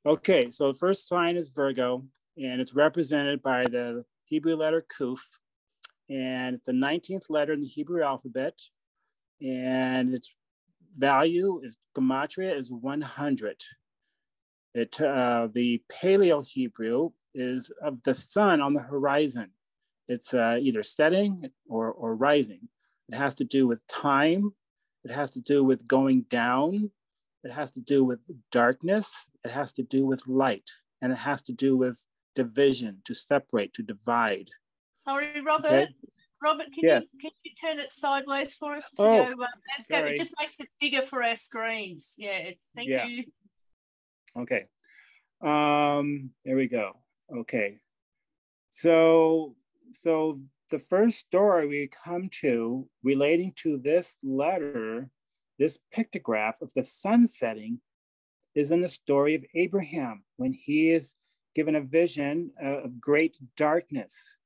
Okay, so the first sign is Virgo, and it's represented by the Hebrew letter Kuf, and it's the 19th letter in the Hebrew alphabet, and its value is gematria is 100. The Paleo Hebrew is of the sun on the horizon. It's either setting or rising. It has to do with time. It has to do with going down. It has to do with darkness. It has to do with light. And it has to do with division, to separate, to divide. Sorry, Robert. Okay. Robert, can you turn it sideways for us to go landscape? It just makes it bigger for our screens. Yeah, thank you. Okay. There we go. Okay. So the first story we come to relating to this letter, this pictograph of the sun setting, is in the story of Abraham when he is given a vision of great darkness.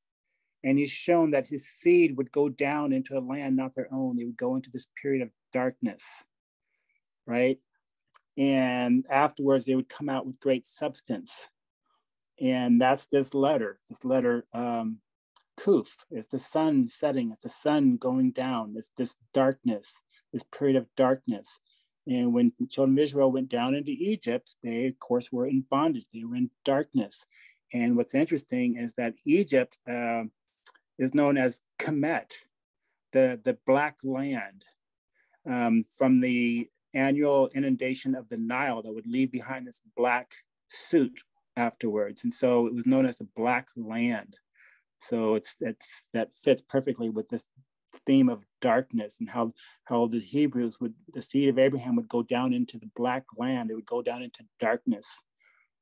And he's shown that his seed would go down into a land not their own. They would go into this period of darkness, right? And afterwards, they would come out with great substance. And that's this letter, Kuf. It's the sun setting, it's the sun going down. It's this darkness, this period of darkness. And when the children of Israel went down into Egypt, they, of course, were in bondage. They were in darkness. And what's interesting is that Egypt is known as Kemet, the black land, from the annual inundation of the Nile that would leave behind this black soot afterwards. And so it was known as the Black Land. So that fits perfectly with this theme of darkness and how the Hebrews the seed of Abraham would go down into the Black Land. They would go down into darkness,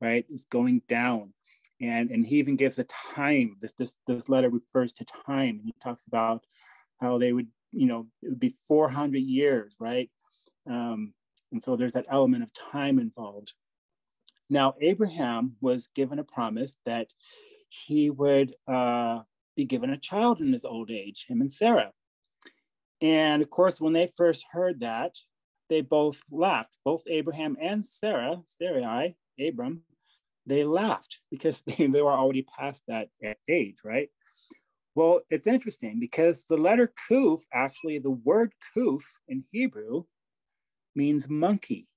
right? It's going down. And he even gives a time. This letter refers to time. He talks about how they would, it would be 400 years, right? And so there's that element of time involved. Now, Abraham was given a promise that he would be given a child in his old age, him and Sarah. And of course, when they first heard that, they both laughed, both Abraham and Sarai, Abram, they laughed because they were already past that age, right? Well, it's interesting because the letter Kuf, actually the word Kuf in Hebrew means monkey.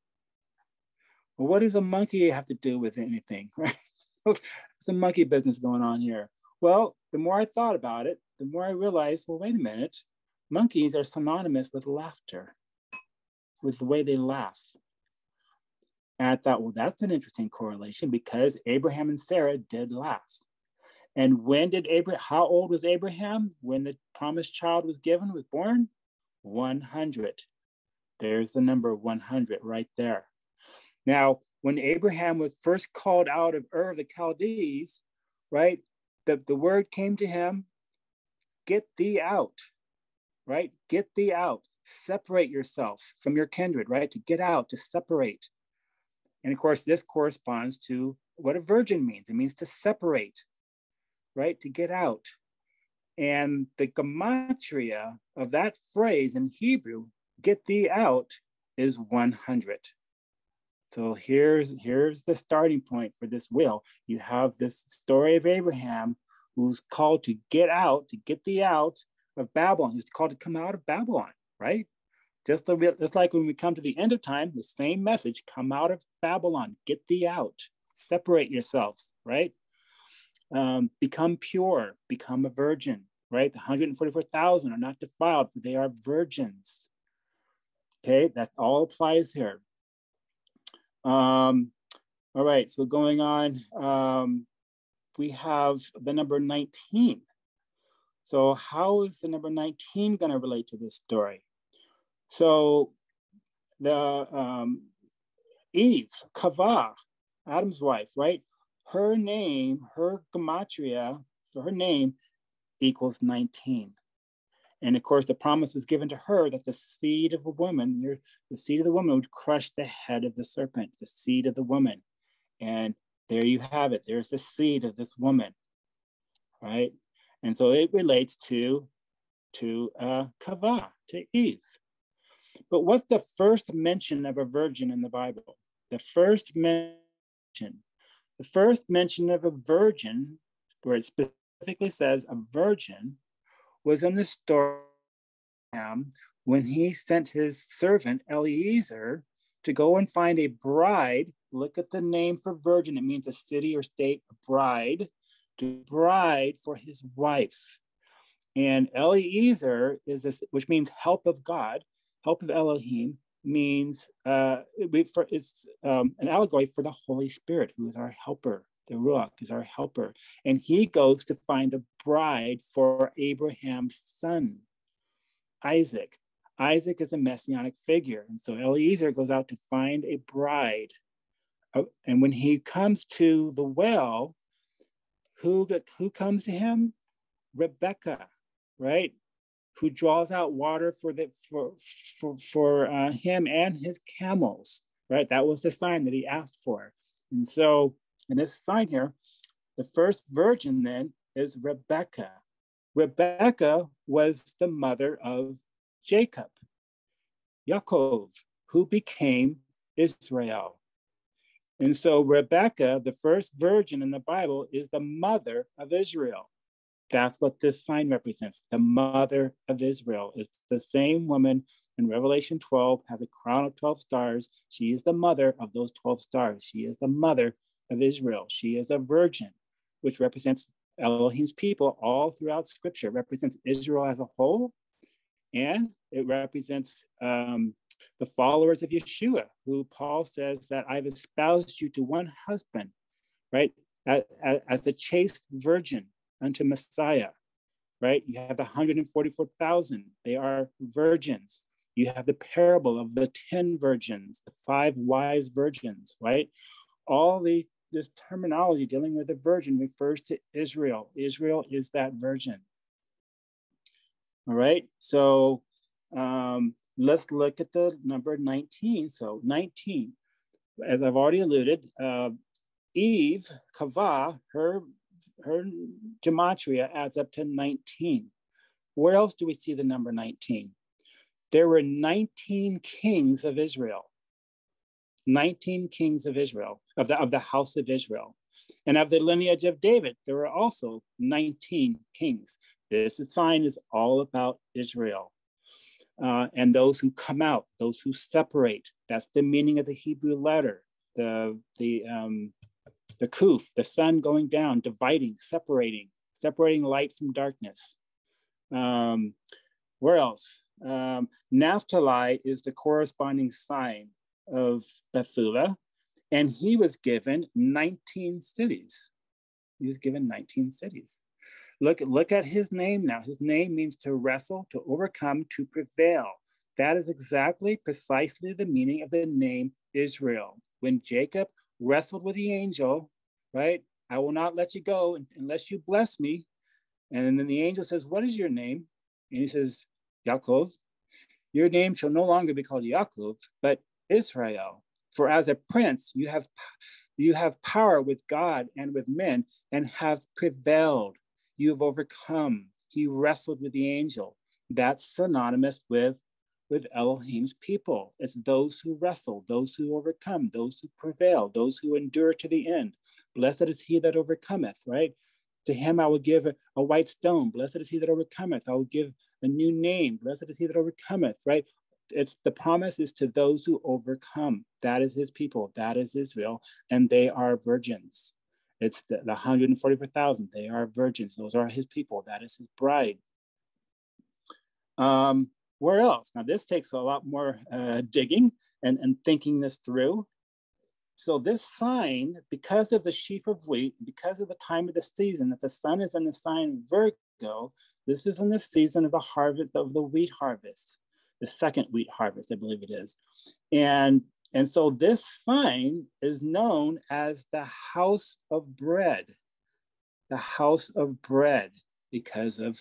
Well, what does a monkey have to do with anything, right? It's a monkey business going on here. Well, the more I thought about it, the more I realized, well, wait a minute. Monkeys are synonymous with laughter, with the way they laugh. And I thought, well, that's an interesting correlation because Abraham and Sarah did laugh. And how old was Abraham when the promised child was born? 100. There's the number 100 right there. Now, when Abraham was first called out of Ur of the Chaldees, right, the word came to him, get thee out, right? Get thee out. Separate yourself from your kindred, right? To get out, to separate. And of course, this corresponds to what a virgin means. It means to separate, right? To get out. And the gematria of that phrase in Hebrew, get thee out, is 100. So here's the starting point for this wheel. You have this story of Abraham who's called to get out, to get thee out of Babylon. He's called to come out of Babylon, right? Just like when we come to the end of time, the same message, come out of Babylon, get thee out, separate yourselves, right? Become pure, become a virgin, right? The 144,000 are not defiled, for they are virgins. Okay, that all applies here. All right, so going on, we have the number 19. So how is the number 19 going to relate to this story? So the Eve, Kavah, Adam's wife, right? Her name, her gematria for her name equals 19. And of course, the promise was given to her that the seed of a woman, the seed of the woman would crush the head of the serpent, the seed of the woman. And there you have it. There's the seed of this woman, right? And so it relates to Kavah, to Eve. But what's the first mention of a virgin in the Bible? The first mention question. The first mention of a virgin, where it specifically says a virgin, was in the story when he sent his servant Eliezer to go and find a bride. Look at the name for virgin. It means a city or state, a bride, to bride for his wife. And Eliezer is this, which means help of God, help of Elohim, means it's an allegory for the Holy Spirit, who is our helper. The Ruach is our helper. And he goes to find a bride for Abraham's son, Isaac. Isaac is a messianic figure. And so Eliezer goes out to find a bride. And when he comes to the well, who comes to him? Rebecca, right? Who draws out water for him and his camels, right? That was the sign that he asked for. And so in this sign here, the first virgin then is Rebecca. Rebecca was the mother of Jacob, Yaakov, who became Israel. And so Rebecca, the first virgin in the Bible, is the mother of Israel. That's what this sign represents. The mother of Israel is the same woman in Revelation 12, has a crown of 12 stars. She is the mother of those 12 stars. She is the mother of Israel. She is a virgin, which represents Elohim's people all throughout Scripture. It represents Israel as a whole, and it represents the followers of Yeshua, who Paul says that I've espoused you to one husband, right? As a chaste virgin unto Messiah, right? You have the 144,000. They are virgins. You have the parable of the 10 virgins, the 5 wise virgins, right? All this terminology dealing with a virgin refers to Israel. Israel is that virgin. All right, so let's look at the number 19. So 19, as I've already alluded, Eve, Kavah, her gematria adds up to 19. Where else do we see the number 19? There were 19 kings of Israel. 19 kings of Israel, of the house of Israel. And of the lineage of David, there were also 19 kings. This sign is all about Israel. And those who come out, those who separate. That's the meaning of the Hebrew letter. The kuf, the sun going down, dividing, separating light from darkness. Where else? Naphtali is the corresponding sign of Bethula, and he was given 19 cities. He was given 19 cities. Look at his name now. His name means to wrestle, to overcome, to prevail. That is precisely the meaning of the name Israel. When Jacob wrestled with the angel, right? I will not let you go unless you bless me. And then the angel says, what is your name? And he says, Yaakov. Your name shall no longer be called Yaakov, but Israel. For as a prince, you have power with God and with men and have prevailed. You have overcome. He wrestled with the angel. That's synonymous with Elohim's people. It's those who wrestle, those who overcome, those who prevail, those who endure to the end. Blessed is he that overcometh, right? To him I will give a white stone. Blessed is he that overcometh. I will give a new name. Blessed is he that overcometh, right? The promise is to those who overcome. That is his people. That is Israel. And they are virgins. It's the 144,000. They are virgins. Those are his people. That is his bride. Where else? Now, this takes a lot more digging and thinking this through. So this sign, because of the sheaf of wheat, because of the time of the season, that the sun is in the sign Virgo, this is in the season of the harvest, of the wheat harvest, the second wheat harvest, I believe it is. And so this sign is known as the house of bread, because of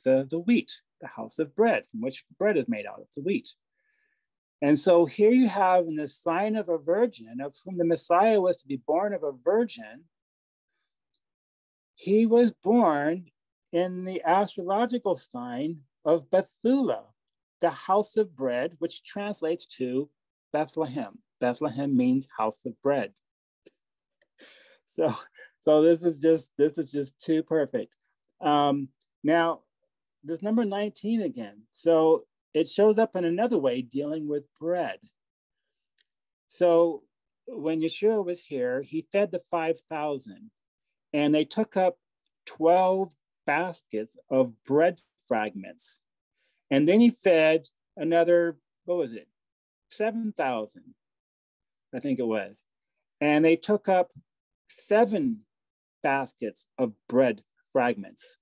the wheat, the house of bread, from which bread is made out of the wheat. And so here you have in the sign of a virgin, of whom the Messiah was to be born of a virgin. He was born in the astrological sign of Bethula, the house of bread, which translates to Bethlehem. Bethlehem means house of bread. So this is just too perfect. Now, this number 19 again. So it shows up in another way, dealing with bread. So when Yeshua was here, he fed the 5,000, and they took up 12 baskets of bread fragments. And then he fed another, what was it? 7,000, I think it was. And they took up 7 baskets of bread fragments.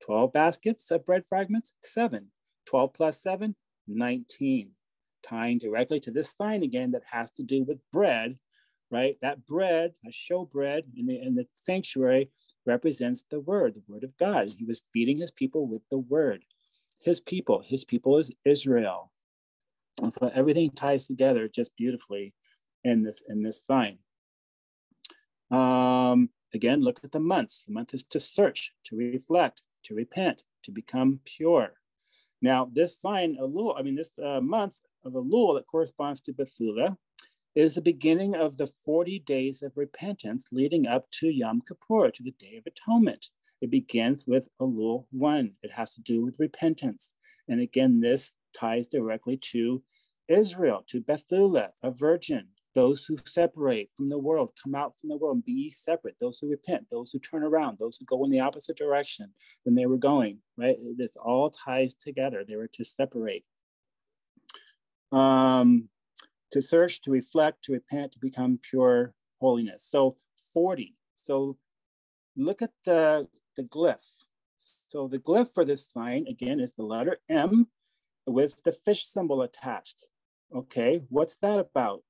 12 baskets of bread fragments, 7. 12 plus 7, 19. Tying directly to this sign again that has to do with bread, right? That bread, a show bread in the sanctuary, represents the word of God. He was feeding his people with the word. His people is Israel. And so everything ties together just beautifully in this sign. Again, look at the month. The month is to search, to reflect, to repent, to become pure. Now, this sign, this month of Elul that corresponds to Bethula is the beginning of the 40 days of repentance leading up to Yom Kippur, to the Day of Atonement. It begins with Elul 1. It has to do with repentance. And again, this ties directly to Israel, to Bethula, a virgin. Those who separate from the world, come out from the world, and be separate. Those who repent, those who turn around, those who go in the opposite direction than they were going, right? This all ties together. They were to separate. To search, to reflect, to repent, to become pure holiness. So 40. So look at the glyph. So the glyph for this sign, again, is the letter M with the fish symbol attached. Okay, what's that about?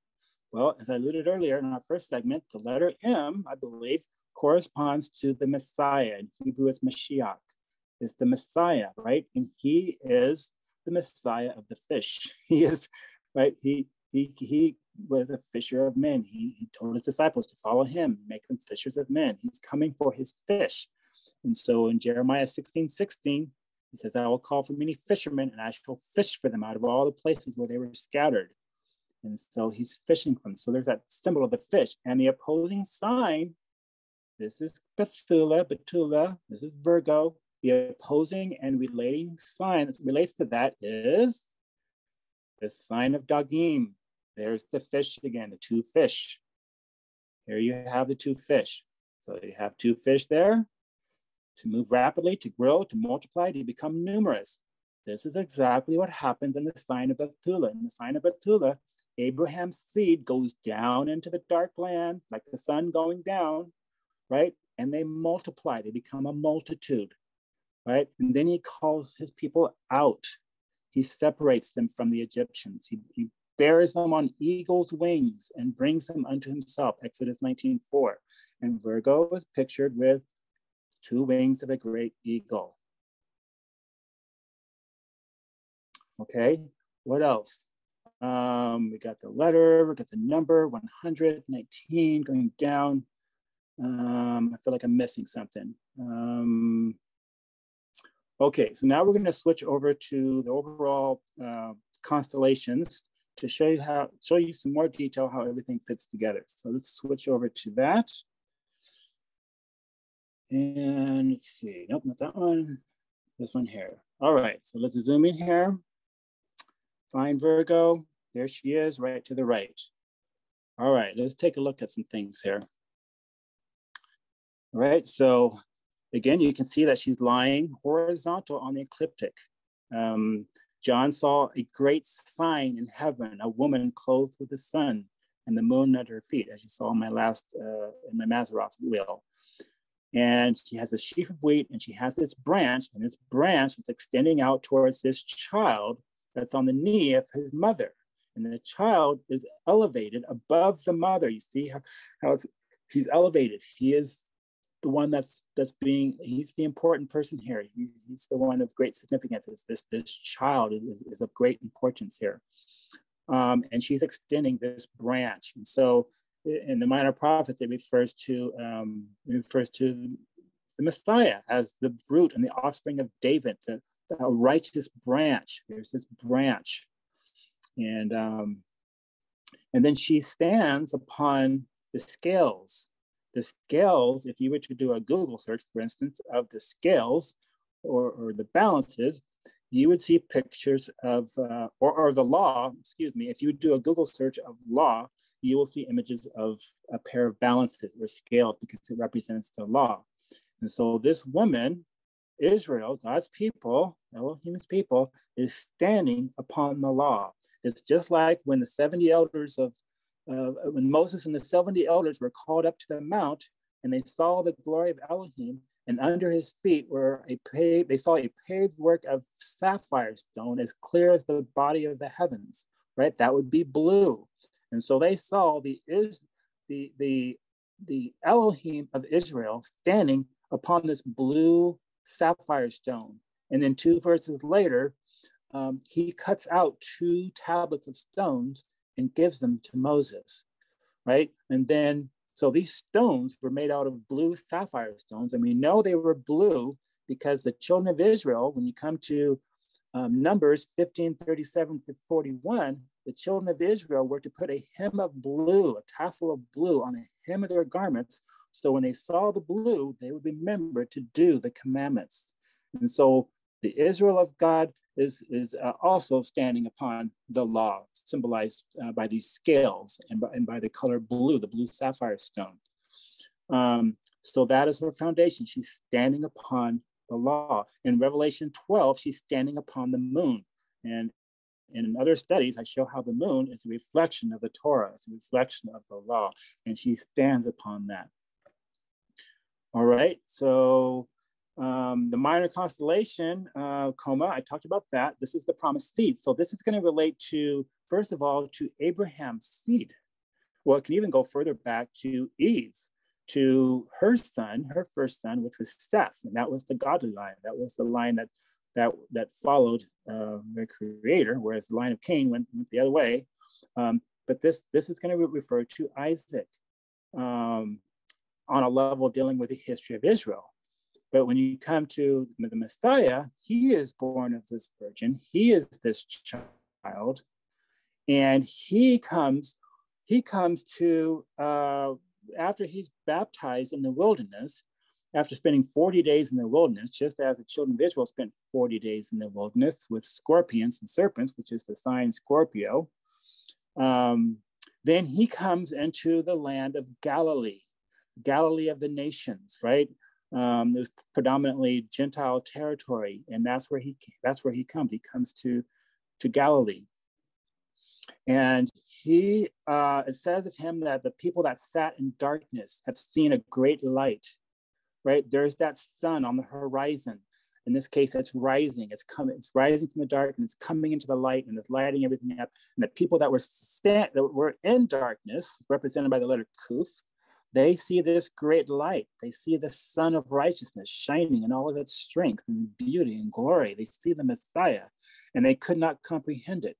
Well, as I alluded earlier in our first segment, the letter M, I believe, corresponds to the Messiah. In Hebrew, it's Mashiach. It's the Messiah, right? And he is the Messiah of the fish. He is, right? He was a fisher of men. He told his disciples to follow him, make them fishers of men. He's coming for his fish. And so in Jeremiah 16:16, he says, I will call for many fishermen, and I shall fish for them out of all the places where they were scattered. And so he's fishing from. So there's that symbol of the fish. And the opposing sign, this is Bethula, this is Virgo. The opposing and relating sign that relates to that is the sign of Dagim. There's the fish again, the 2 fish. Here you have the 2 fish. So you have 2 fish there to move rapidly, to grow, to multiply, to become numerous. This is exactly what happens in the sign of Bethula. In the sign of Bethula, Abraham's seed goes down into the dark land, like the sun going down, right? And they multiply, they become a multitude, right? And then he calls his people out. He separates them from the Egyptians. He bears them on eagle's wings and brings them unto himself, Exodus 19:4. And Virgo is pictured with 2 wings of a great eagle. Okay, what else? We got the letter, we got the number 119 going down. I feel like I'm missing something. Okay, so now we're going to switch over to the overall constellations to show you some more detail how everything fits together. So let's switch over to that. And let's see, nope, not that one. This one here. All right, so let's zoom in here. Find Virgo. There she is, right to the right. All right, let's take a look at some things here. All right, so again, you can see that she's lying horizontal on the ecliptic. John saw a great sign in heaven, a woman clothed with the sun and the moon at her feet, as you saw in my in my Mazzaroth wheel. And she has a sheaf of wheat, and she has this branch, and this branch is extending out towards this child that's on the knee of his mother. And the child is elevated above the mother. You see how he's elevated. He is the one he's the important person here. He's the one of great significance. This child is of great importance here. And she's extending this branch. And so in the minor prophets, it refers to the Messiah as the root and the offspring of David, the righteous branch. There's this branch. And then she stands upon the scales the scales, if you were to do a Google search, for instance, of the scales or the balances, you would see pictures of, or the law, excuse me, if you would do a Google search of law, you will see images of a pair of balances or scales because it represents the law. And so this woman, Israel, God's people, Elohim's people, is standing upon the law. It's just like when the 70 elders of, when Moses and the 70 elders were called up to the mount and they saw the glory of Elohim, and under his feet were they saw a paved work of sapphire stone as clear as the body of the heavens, right? That would be blue. And so they saw the Elohim of Israel standing upon this blue sapphire stone. And then 2 verses later, he cuts out 2 tablets of stones and gives them to Moses, right? And then, so these stones were made out of blue sapphire stones. And we know they were blue because the children of Israel, when you come to Numbers 15:37 to 41, the children of Israel were to put a hem of blue, a tassel of blue on the hem of their garments. So when they saw the blue, they would remember to do the commandments. And so the Israel of God is also standing upon the law, symbolized by these scales and by the color blue, the blue sapphire stone. So that is her foundation. She's standing upon the law. In Revelation 12, she's standing upon the moon. And in other studies, I show how the moon is a reflection of the Torah. It's a reflection of the law. And she stands upon that. All right, so the minor constellation, Coma, I talked about that. This is the promised seed. So this is going to relate to, first of all, to Abraham's seed. Well, it can even go further back to Eve, to her son, her first son, which was Seth, and that was the godly line. That was the line that followed the Creator, whereas the line of Cain went the other way. But this is going to refer to Isaac on a level dealing with the history of Israel. But when you come to the Messiah, he is born of this virgin. He is this child, and he comes to after he's baptized in the wilderness, after spending 40 days in the wilderness, just as the children of Israel spent 40 days in the wilderness with scorpions and serpents, which is the sign Scorpio. Then he comes into the land of Galilee, Galilee of the nations, right? There's predominantly Gentile territory, and that's where he comes. He comes to Galilee, and he it says of him that the people that sat in darkness have seen a great light. Right, there's that sun on the horizon. In this case, it's rising. It's rising from the dark, and it's coming into the light, and it's lighting everything up. And the people that were in darkness, represented by the letter Kuf, they see this great light. They see the sun of righteousness shining in all of its strength and beauty and glory. They see the Messiah, and they could not comprehend it,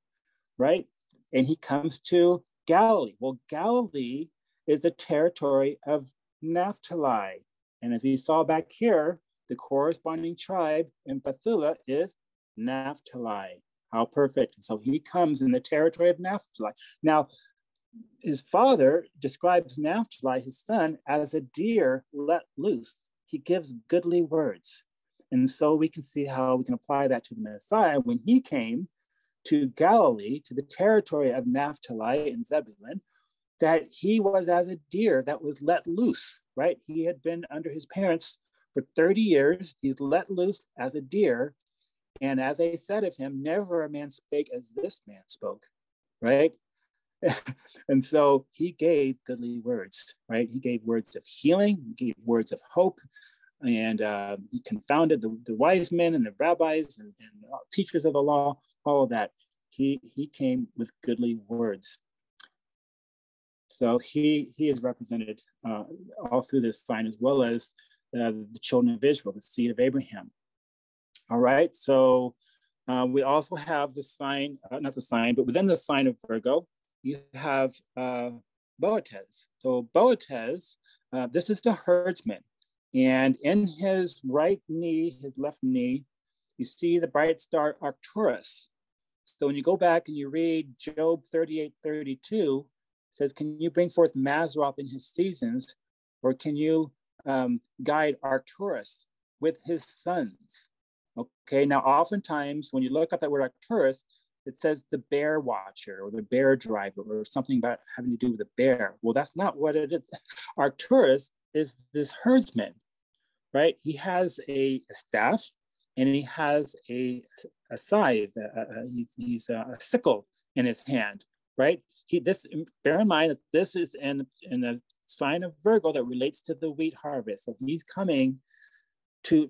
right? And he comes to Galilee. Well, Galilee is a territory of Naphtali. And as we saw back here, the corresponding tribe in Bethula is Naphtali. How perfect. And so he comes in the territory of Naphtali. Now, his father describes Naphtali, his son, as a deer let loose. He gives goodly words. And so we can see how we can apply that to the Messiah when he came to Galilee, to the territory of Naphtali and Zebulun, that he was as a deer that was let loose, right? He had been under his parents for 30 years. He's let loose as a deer. And as they said of him, never a man spake as this man spoke, right? And so he gave goodly words, right? He gave words of healing, he gave words of hope, and he confounded the wise men and the rabbis and teachers of the law, all of that. He came with goodly words. So he is represented all through this sign, as well as the children of Israel, the seed of Abraham. All right, so we also have the sign, not the sign, but within the sign of Virgo, you have Boaz. So Boaz, this is the herdsman. And in his right knee, his left knee, you see the bright star Arcturus. So when you go back and you read Job 38:32, it says, can you bring forth Mazzaroth in his seasons? Or can you guide Arcturus with his sons? Okay, now oftentimes when you look up that word Arcturus, it says the bear watcher or the bear driver or something about having to do with a bear. Well, that's not what it is. Arcturus is this herdsman, right? He has a staff and he has a scythe. He's a sickle in his hand, right? Bear in mind that this is in the sign of Virgo that relates to the wheat harvest. So he's coming to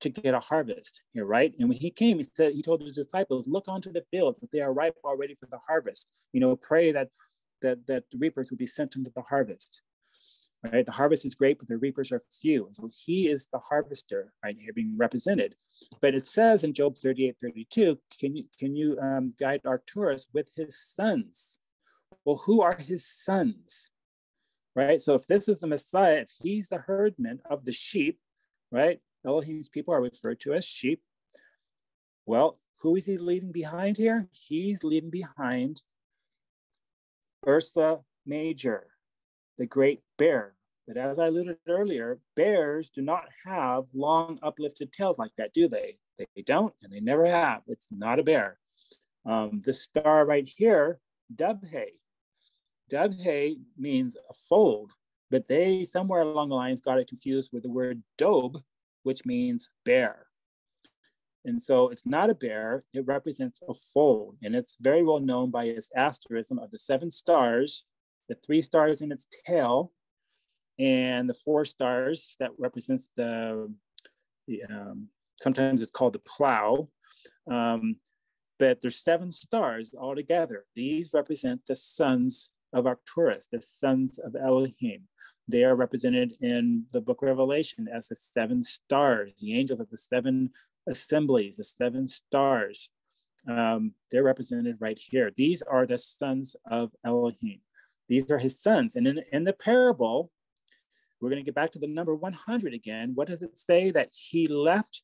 get a harvest here, right? And when he came, he told his disciples, look onto the fields, that they are ripe already for the harvest. Pray that the reapers would be sent into the harvest. Right? The harvest is great, but the reapers are few. And so he is the harvester, right here being represented. But it says in Job 38:32, can you guide Arcturus with his sons? Well, who are his sons? Right? So if this is the Messiah, if he's the herdman of the sheep, right? Elohim's people are referred to as sheep. Well, who is he leaving behind here? He's leaving behind Ursa Major, the great bear. But as I alluded earlier, bears do not have long uplifted tails like that, do they? They don't, and they never have. It's not a bear. This star right here, Dubhe. Dubhe means a fold, but they somewhere along the lines got it confused with the word dobe, which means bear. And so it's not a bear, it represents a fold. And it's very well known by its asterism of the 7 stars, the 3 stars in its tail, and the 4 stars that represents the sometimes it's called the plow. But there's 7 stars altogether. These represent the sons of Arcturus, the sons of Elohim. They are represented in the book of Revelation as the 7 stars, the angels of the 7 assemblies, the 7 stars. They're represented right here. These are the sons of Elohim. These are his sons. And in the parable, we're going to get back to the number 100 again. What does it say? That he left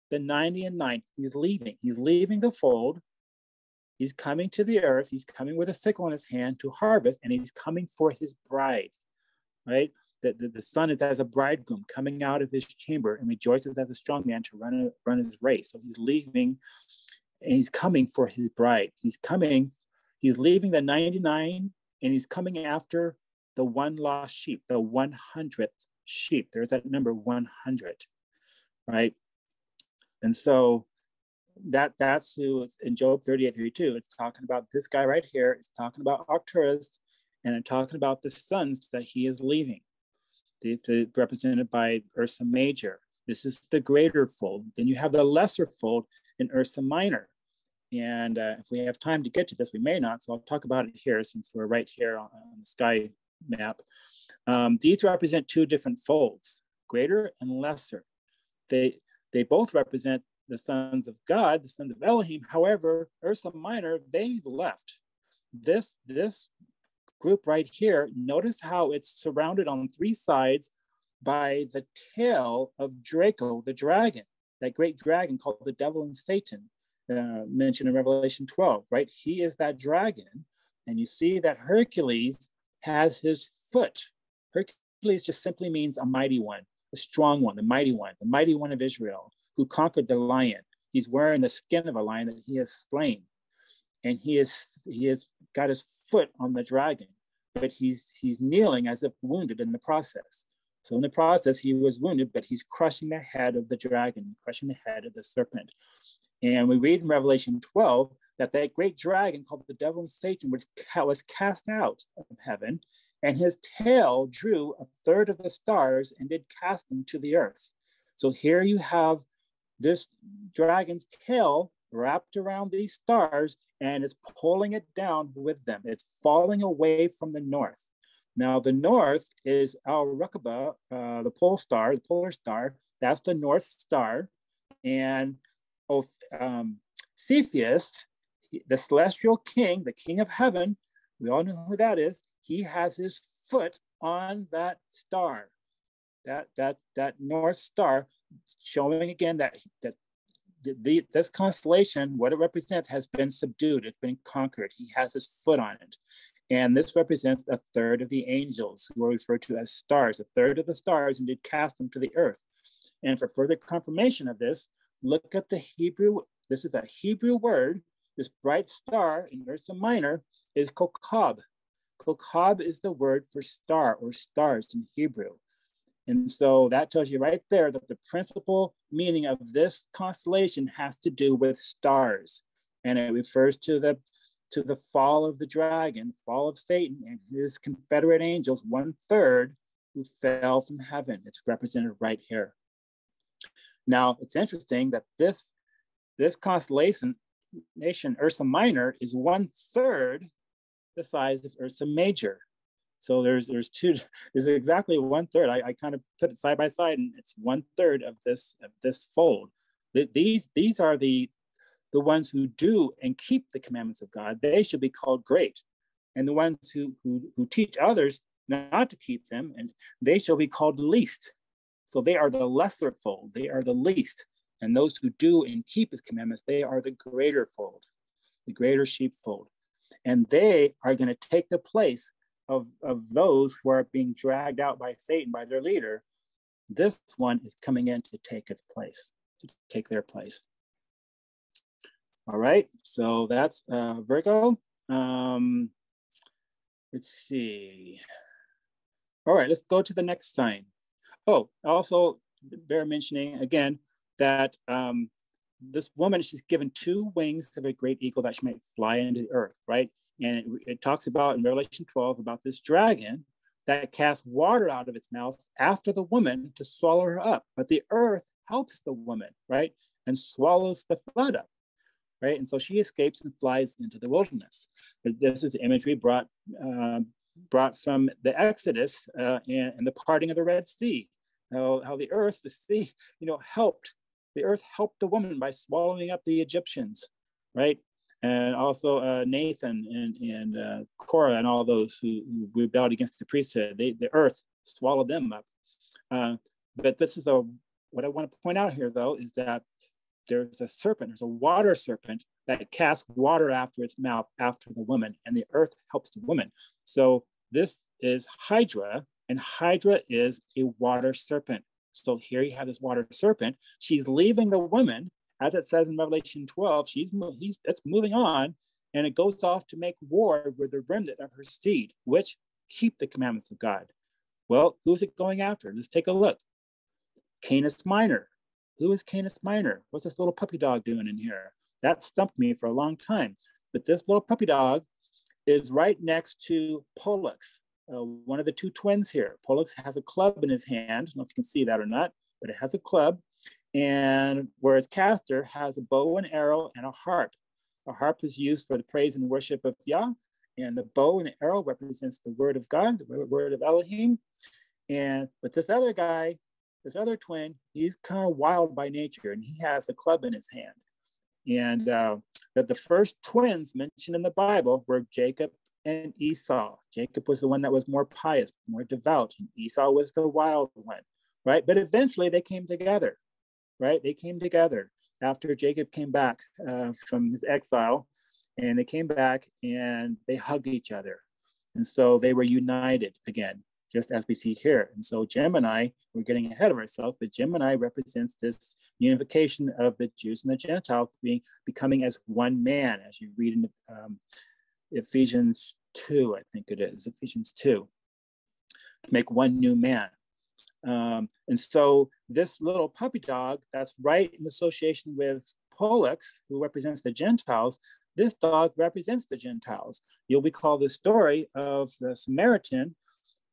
the 90 and 9. He's leaving the fold. He's coming to the earth. He's coming with a sickle in his hand to harvest, and he's coming for his bride, right? The son is as a bridegroom coming out of his chamber and rejoices as a strong man to run his race. So he's leaving and he's coming for his bride. He's leaving the 99 and he's coming after the one lost sheep, the 100th sheep. There's that number 100, right? And so that's who in Job 38:32. It's talking about this guy right here. It's talking about Arcturus, and it's talking about the sons that he is leaving. They're represented by Ursa Major. This is the greater fold. Then you have the lesser fold in Ursa Minor. And if we have time to get to this, we may not. So I'll talk about it here since we're right here on the sky map. These represent 2 different folds, greater and lesser. They both represent the sons of God, the sons of Elohim. However, Ursa Minor, they left. This group right here, notice how it's surrounded on 3 sides by the tail of Draco, the dragon, that great dragon called the devil and Satan, mentioned in Revelation 12, right? He is that dragon. And you see that Hercules has his foot. Hercules just simply means a mighty one, the strong one, the mighty one of Israel, who conquered the lion. He's wearing the skin of a lion that he has slain. And he has got his foot on the dragon, but he's kneeling as if wounded in the process. So in the process, he was wounded, but he's crushing the head of the dragon, crushing the head of the serpent. And we read in Revelation 12 that great dragon called the devil and Satan was cast out of heaven, and his tail drew 1/3 of the stars and did cast them to the earth. So here you have this dragon's tail wrapped around these stars, and it's pulling it down with them. It's falling away from the north. Now, the north is Al Raqaba, the polar star. That's the North Star. And Cepheus, the celestial king, the king of heaven, we all know who that is. He has his foot on that star, that North Star, showing again that this constellation, what it represents, has been subdued. It's been conquered. He has his foot on it. And this represents a third of the angels, who are referred to as stars, a third of the stars, and did cast them to the earth. And for further confirmation of this, look at the Hebrew. This is a Hebrew word. This bright star in Ursa Minor is kokab. Kokab is the word for star or stars in Hebrew. And so that tells you right there that the principal meaning of this constellation has to do with stars. And it refers to the fall of the dragon, fall of Satan and his confederate angels, 1/3 who fell from heaven. It's represented right here. Now, it's interesting that this constellation, Ursa Minor, is 1/3 the size of Ursa Major. So there's two, there's exactly 1/3. I kind of put it side by side, and it's 1/3 of this fold. These are the ones who do and keep the commandments of God. They should be called great. And the ones who teach others not to keep them, and they shall be called least. So they are the lesser fold. They are the least. And those who do and keep his commandments, they are the greater fold, the greater sheepfold. And they are going to take the place of those who are being dragged out by Satan, by their leader. This one is coming in to take its place, to take their place. All right, so that's Virgo. Let's see. All right, let's go to the next sign. Oh, also bear mentioning again that this woman, she's given 2 wings of a great eagle that she might fly into the earth, right? And it talks about in Revelation 12 about this dragon that casts water out of its mouth after the woman to swallow her up. But the earth helps the woman, right? And swallows the flood up, right? And so she escapes and flies into the wilderness. This is imagery brought from the Exodus and the parting of the Red Sea. How the earth, the sea, helped. The earth helped the woman by swallowing up the Egyptians, right? And also Nathan and Korah and all those who rebelled against the priesthood. The earth swallowed them up. But this is what I want to point out here, though, is that there's a serpent, there's a water serpent that casts water after its mouth after the woman, and the earth helps the woman. So this is Hydra, and Hydra is a water serpent. So here you have this water serpent. She's leaving the woman, as it says in Revelation 12. It's moving on, and it goes off to make war with the remnant of her seed, which keep the commandments of God. Well, who's it going after? Let's take a look. Canis Minor. Who is Canis Minor? What's this little puppy dog doing in here? That stumped me for a long time. But this little puppy dog is right next to Pollux, one of the 2 twins here. Pollux has a club in his hand. I don't know if you can see that or not, but it has a club. And whereas Castor has a bow and arrow and a harp. A harp is used for the praise and worship of Yah, and the bow and the arrow represents the word of God, the word of Elohim. But this other guy, this other twin, he's kind of wild by nature, and he has a club in his hand. And that the first twins mentioned in the Bible were Jacob and Esau. Jacob was the one that was more pious, more devout, and Esau was the wild one, right? But eventually they came together, right? They came together after Jacob came back from his exile, and they came back and they hugged each other. And so they were united again, just as we see here. And so Gemini, we're getting ahead of ourselves, but Gemini represents this unification of the Jews and the Gentiles becoming as one man, as you read in Ephesians 2, I think it is, Ephesians 2, make one new man. And so this little puppy dog that's right in association with Pollux, who represents the Gentiles, this dog represents the Gentiles. You'll recall the story of the Samaritan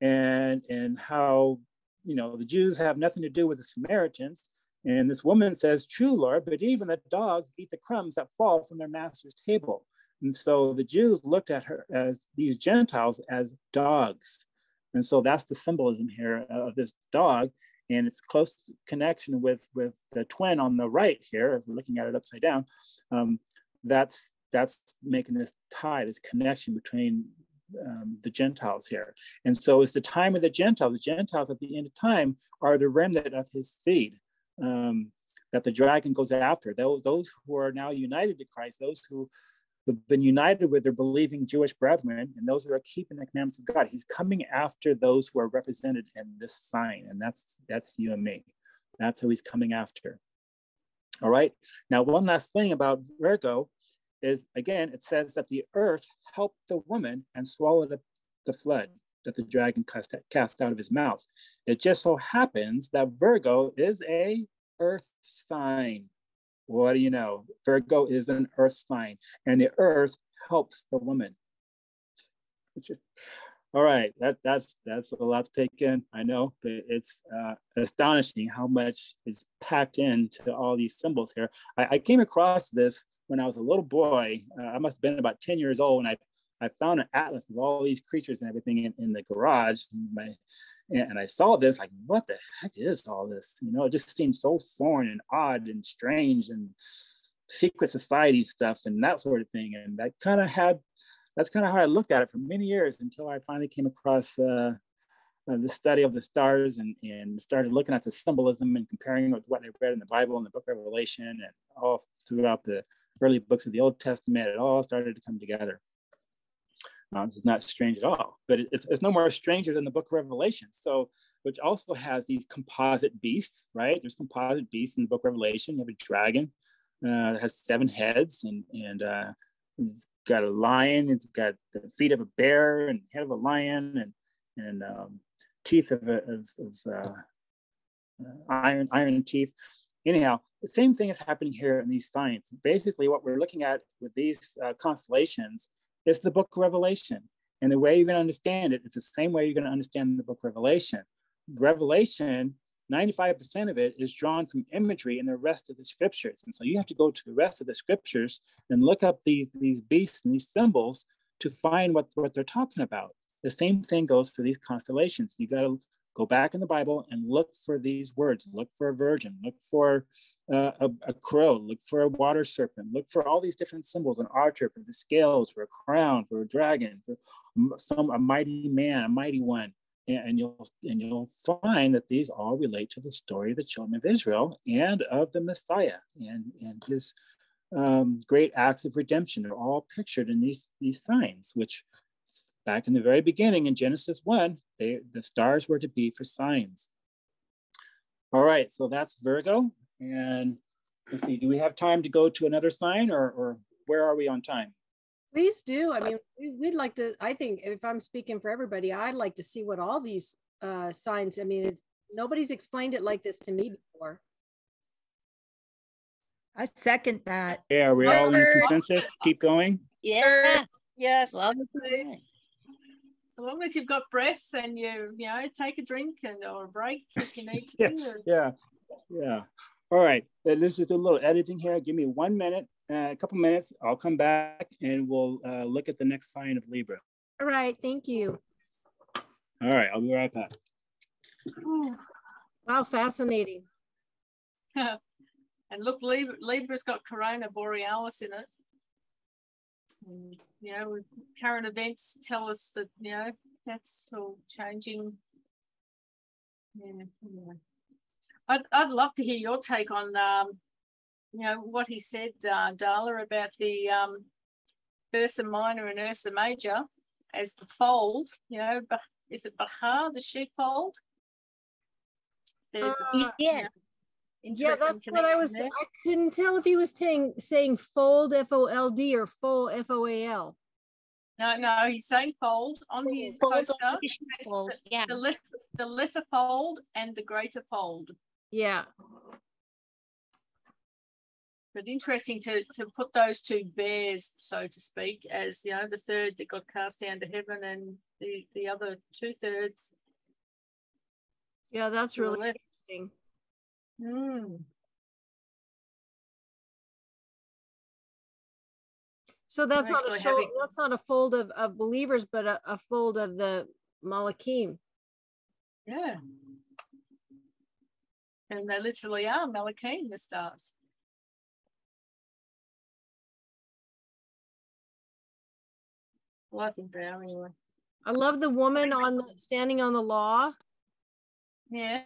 and how, the Jews have nothing to do with the Samaritans. And this woman says, "True, Lord, but even the dogs eat the crumbs that fall from their master's table." And so the Jews looked at her as these Gentiles as dogs. And so that's the symbolism here of this dog. And it's close connection with the twin on the right here, as we're looking at it upside down. That's making this tie, this connection between the Gentiles here. And so it's the time of the Gentiles. The Gentiles at the end of time are the remnant of his seed that the dragon goes after. Those who are now united to Christ, those who who've been united with their believing Jewish brethren and those who are keeping the commandments of God. He's coming after those who are represented in this sign, and that's you and me. That's who he's coming after. All right. Now, one last thing about Virgo is, again, it says that the earth helped the woman and swallowed the flood that the dragon cast out of his mouth. It just so happens that Virgo is a earth sign. What do you know? Virgo is an earth sign, and the earth helps the woman. All right, that's a lot to take in, I know, but it's astonishing how much is packed into all these symbols here. I came across this when I was a little boy. I must have been about 10 years old, and I found an atlas of all these creatures and everything in the garage. And I saw this, like, what the heck is all this? You know, it just seemed so foreign and odd and strange and secret society stuff and that sort of thing. And that's kind of how I looked at it for many years until I finally came across the study of the stars and started looking at the symbolism and comparing it with what I read in the Bible and the book of Revelation and all throughout the early books of the Old Testament. It all started to come together. This is not strange at all, but it's no more stranger than the book of Revelation. So, which also has these composite beasts, right? There's composite beasts in the book of Revelation. You have a dragon that has 7 heads, and it's got a lion. It's got the feet of a bear and head of a lion, and teeth of iron teeth. Anyhow, the same thing is happening here in these signs. Basically, what we're looking at with these constellations is the book of Revelation. And the way you're going to understand it, it's the same way you're going to understand the book of Revelation. Revelation, 95% of it is drawn from imagery in the rest of the scriptures. And so you have to go to the rest of the scriptures and look up these beasts and these symbols to find what they're talking about. The same thing goes for these constellations. You got to go back in the Bible and look for these words. Look for a virgin, look for a crow, look for a water serpent, look for all these different symbols, an archer, for the scales, for a crown, for a dragon, for a mighty man, a mighty one. And you'll find that these all relate to the story of the children of Israel and of the Messiah and his great acts of redemption. They're all pictured in these signs, which back in the very beginning in Genesis 1, the stars were to be for signs. All right, so that's Virgo. And let's see, do we have time to go to another sign or where are we on time? Please do. I mean, we'd like to, I think if I'm speaking for everybody, I'd like to see what all these signs, I mean, nobody's explained it like this to me before. I second that. Yeah, are we all in consensus to keep going? Yeah. Yes. Love it. So long as you've got breath and you take a drink or a break if you need to. Yeah. All right. Let's just do a little editing here. Give me 1 minute, a couple minutes. I'll come back and we'll look at the next sign of Libra. All right. Thank you. All right. I'll be right back. Wow. Fascinating. And look, Libra's got Corona Borealis in it. And, current events tell us that, that's all changing. Yeah. I'd love to hear your take on, what he said, Darla, about the Ursa Minor and Ursa Major as the fold. Is it Bahar, the sheepfold? There's yeah, that's what I was. There. I couldn't tell if he was saying fold F-O-L-D or full F-O-A-L. No, he's saying fold on his poster. The lesser fold and the greater fold. Yeah. But interesting to put those two bears, so to speak, as the third that got cast down to heaven and the other 2/3. Yeah, that's really interesting. So that's not a fold of believers, but a fold of the Malachim. Yeah. And they literally are Malachim, the stars. Well, I think they are anyway. I love the woman standing on the law. Yeah.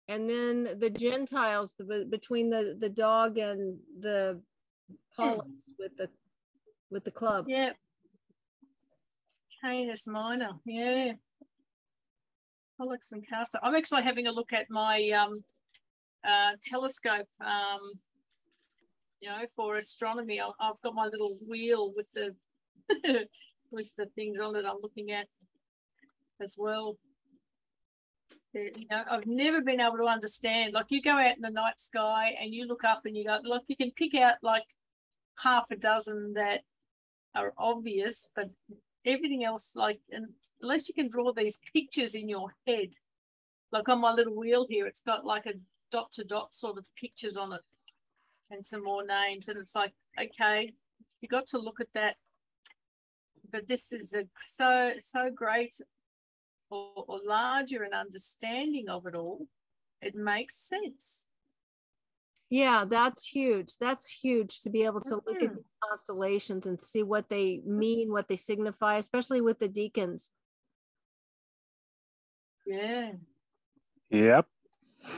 And then the Gentiles between the dog and the polyps with the with the club. Yeah. Canis Minor. Yeah. Pollux and Castor. I'm actually having a look at my telescope, you know, for astronomy. I've got my little wheel with the with the things on it I'm looking at as well. You know, I've never been able to understand. Like, you go out in the night sky and you look up and you go, look, you can pick out like half a dozen that are obvious, but everything else, like, unless you can draw these pictures in your head, like on my little wheel here, it's got like a dot to dot sort of pictures on it and some more names, and it's like, okay, you got to look at that. But this is so great, or larger an understanding of it all. It makes sense. Yeah, that's huge. That's huge to be able to look at the constellations and see what they mean, what they signify, especially with the deacons. Yeah. Yep.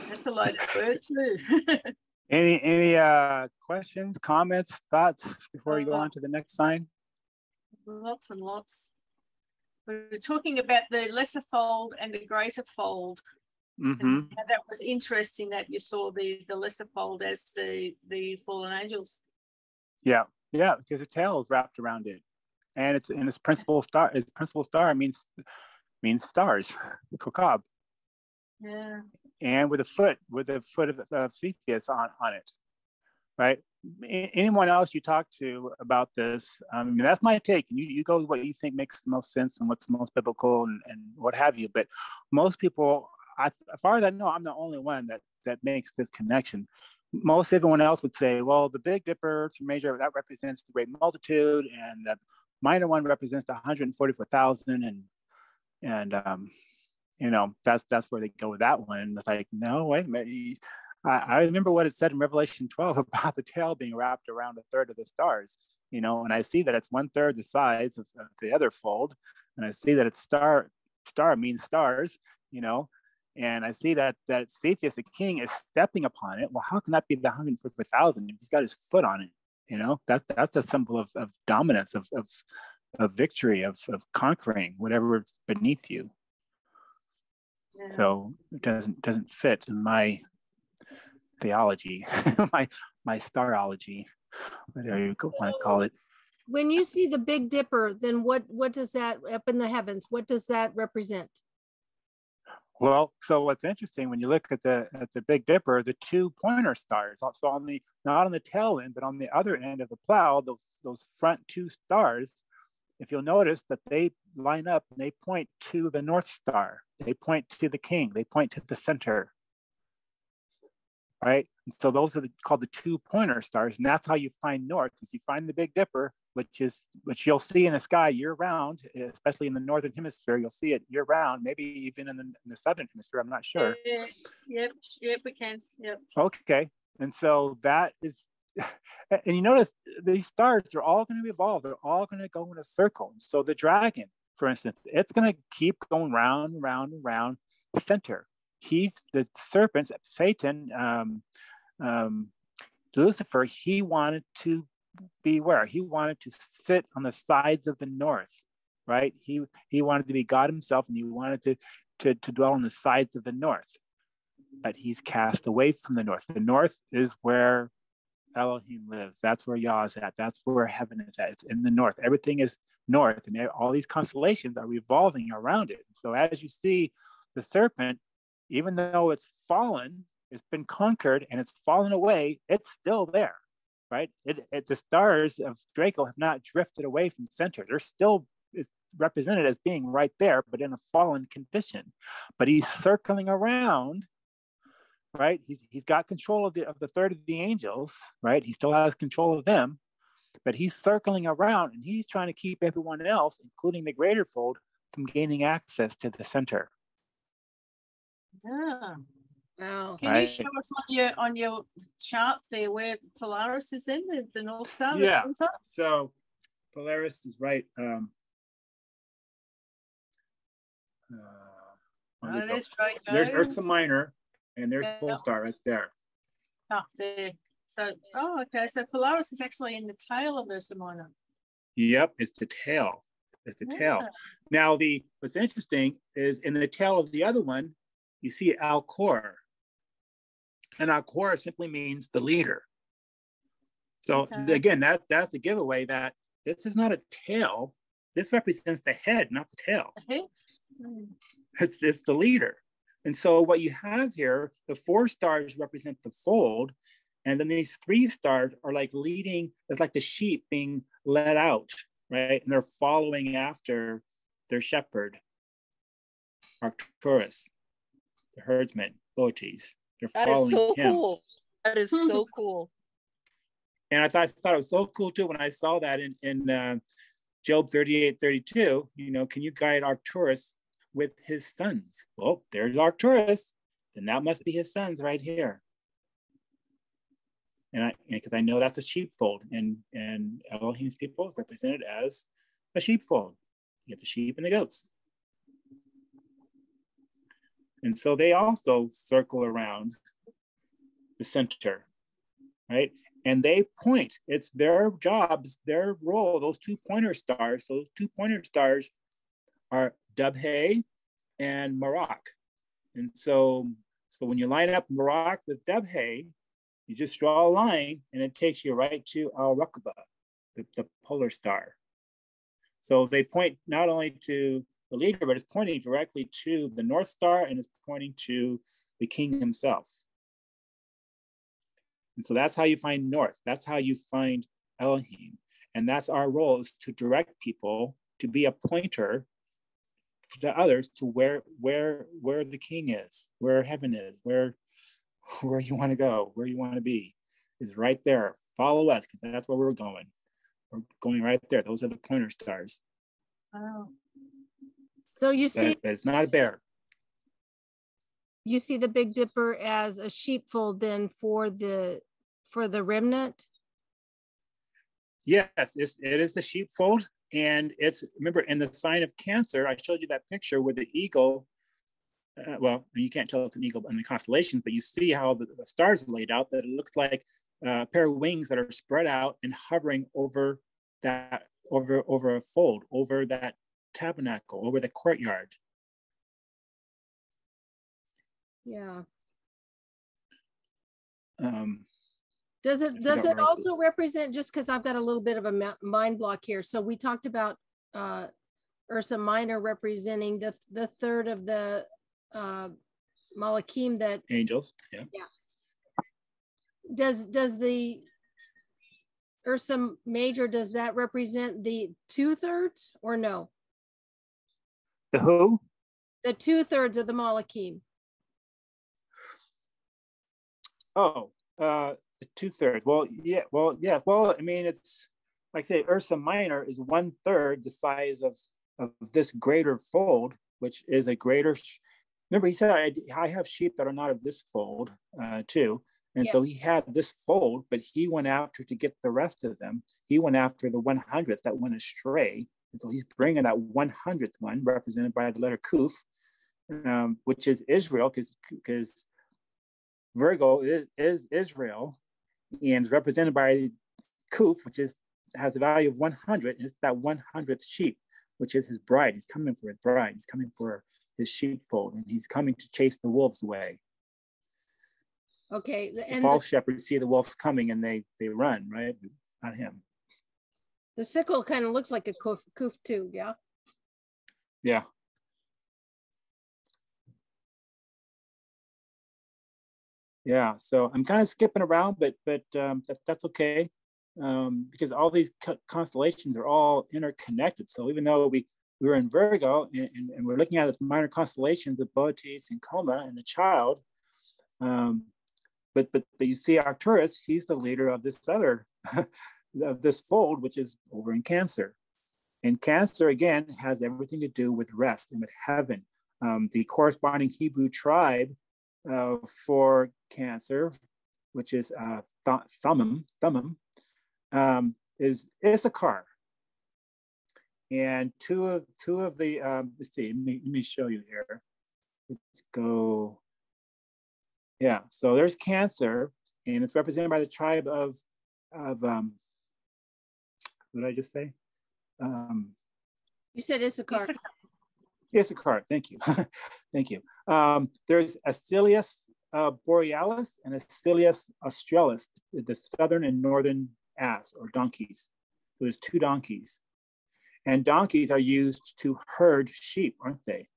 That's a load of word too. Any questions, comments, thoughts before you go on to the next sign? Lots and lots. We're talking about the lesser fold and the greater fold. Mm-hmm. And that was interesting that you saw the lesser fold as the fallen angels. Yeah, because the tail is wrapped around it, and its principal star. Its principal star means stars, the Kokab. Yeah. And with the foot of Cepheus on it, right? Anyone else you talk to about this, that's my take. And you go with what you think makes the most sense and what's most biblical and what have you. But most people, as far as I know, I'm the only one that makes this connection. Most everyone else would say, well, the Big Dipper to major, that represents the great multitude, and the minor one represents the 144,000, and that's where they go with that one. It's like, no, wait a minute. I remember what it said in Revelation 12 about the tail being wrapped around a third of the stars, and I see that it's 1/3 the size of the other fold, and I see that it's star means stars, and I see that Cepheus, the king, is stepping upon it. Well, how can that be the 144,000 if he's got his foot on it? That's a symbol of dominance, of victory, of conquering whatever's beneath you. Yeah. So it doesn't fit in my theology, my starology, whatever you want to call it. When you see the Big Dipper, then what does that up in the heavens? What does that represent? Well, so what's interesting when you look at the Big Dipper, the 2 pointer stars, also not on the tail end, but on the other end of the plow, those front 2 stars, if you'll notice that they line up and they point to the North Star, they point to the king, they point to the center, right? And so those are called the 2 pointer stars, and that's how you find north. Is you find the Big Dipper, which you'll see in the sky year round, especially in the northern hemisphere. You'll see it year round, maybe even in the southern hemisphere. I'm not sure. Yep, we can. Yep. Okay, and so that is. And you notice these stars are all going to evolve. They're all going to go in a circle. So the dragon, for instance, it's going to keep going round and round and round the center. He's the serpent, Satan, Lucifer. He wanted to be where? He wanted to sit on the sides of the north, right? He wanted to be God himself, and he wanted to dwell on the sides of the north. But he's cast away from the north. The north is where Elohim lives. That's where Yah is at. That's where heaven is at. It's in the north. Everything is north, and all these constellations are revolving around it. So as you see the serpent, even though it's fallen, it's been conquered and it's fallen away, it's still there, right? The stars of Draco have not drifted away from the center. They're still represented as being right there, but in a fallen condition. But he's circling around, right? He's got control of the third of the angels, right? He still has control of them, but he's circling around and he's trying to keep everyone else, including the greater fold, from gaining access to the center. Yeah. Wow. Can you show us on your chart there where Polaris is in the North Star? Yeah. The center? So Polaris is right. There's Draco. There's Ursa Minor, and there's Pole Star right there. Oh, there. So, okay. So Polaris is actually in the tail of Ursa Minor. Yep, it's the tail. It's the tail. Now, what's interesting is in the tail of the other one, you see Alcor. And Alcor simply means the leader. So again, that's a giveaway that this is not a tail. This represents the head, not the tail. It's the leader. And so what you have here, the 4 stars represent the fold. And then these 3 stars are like leading, it's like the sheep being led out, right? And they're following after their shepherd, Arcturus, the herdsman, Boetes. They're following him. That is so cool. That is so cool. And I thought it was so cool too when I saw that in Job 38:32. You know, can you guide Arcturus with his sons? Well, there's Arcturus, then that must be his sons right here. And because I know that's a sheepfold, and Elohim's people is represented as a sheepfold. You get the sheep and the goats. And so they also circle around the center, right? And they point. It's their jobs, their role, those 2 pointer stars. Those 2 pointer stars are Dubhe and Marak. And so when you line up Marak with Dubhe, you just draw a line and it takes you right to Al-Raqaba, the polar star. So they point not only to the leader, but it's pointing directly to the North Star, and it's pointing to the king himself. And so that's how you find North. That's how you find Elohim. And that's our role, is to direct people, to be a pointer to others to where the king is, where heaven is, where you want to go, where you want to be, is right there. Follow us, because that's where we're going. We're going right there. Those are the pointer stars. Wow. So you see, but it's not a bear. You see the Big Dipper as a sheepfold then for the remnant? Yes, it is the sheepfold. And it's, remember, in the sign of Cancer, I showed you that picture where the eagle, well, you can't tell it's an eagle in the constellations, but you see how the stars are laid out, that it looks like a pair of wings that are spread out and hovering over that, over a fold, over that tabernacle, over the courtyard. Yeah. Does it also represent, just because I've got a little bit of a mind block here. So we talked about Ursa Minor representing the third of the Malachim, that angels. Yeah. Does the Ursa Major, does that represent the 2/3 or no? The who? The 2/3 of the Malachim. Oh, the 2/3. Well, yeah. Well, I mean, it's like I say, Ursa Minor is 1/3 the size of this greater fold, which is a greater. Remember, he said, I have sheep that are not of this fold too. And so he had this fold, but he went after, to get the rest of them, he went after the 100th that went astray. And so he's bringing that 100th one, represented by the letter Kuf, which is Israel, because Virgo is Israel, and is represented by Kuf, which has the value of 100, and it's that 100th sheep, which is his bride. He's coming for his bride. He's coming for his sheepfold, and he's coming to chase the wolves away. Okay. And the false shepherds see the wolves coming and they run, right? Not him. The sickle kind of looks like a kuf too, yeah? Yeah. Yeah, so I'm kind of skipping around, but that's okay, because all these constellations are all interconnected. So even though we were in Virgo and we're looking at its minor constellations of Boetes and Coma and the child, but you see Arcturus, he's the leader of this other of this fold, which is over in Cancer. And Cancer again has everything to do with rest and with heaven. The corresponding Hebrew tribe for Cancer, which is Thummim, is Issachar. And two of the let's see, let me show you here. Let's go. Yeah, so there's Cancer, and it's represented by the tribe of what did I just say? You said Issachar. Issachar, thank you. Thank you. There's Acilius borealis and Acilius australis, the southern and northern ass or donkeys. So there's 2 donkeys. And donkeys are used to herd sheep, aren't they?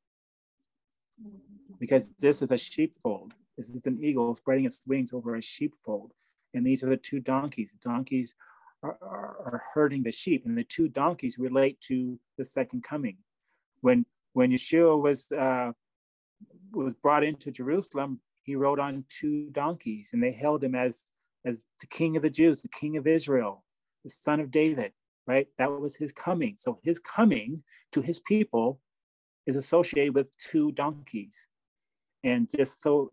Because this is a sheepfold. This is an eagle spreading its wings over a sheepfold. And these are the 2 donkeys. The donkeys are herding the sheep, and the 2 donkeys relate to the second coming. When Yeshua was brought into Jerusalem, he rode on 2 donkeys, and they held him as the King of the Jews, the King of Israel, the Son of David, right? That was his coming. So his coming to his people is associated with 2 donkeys. And just so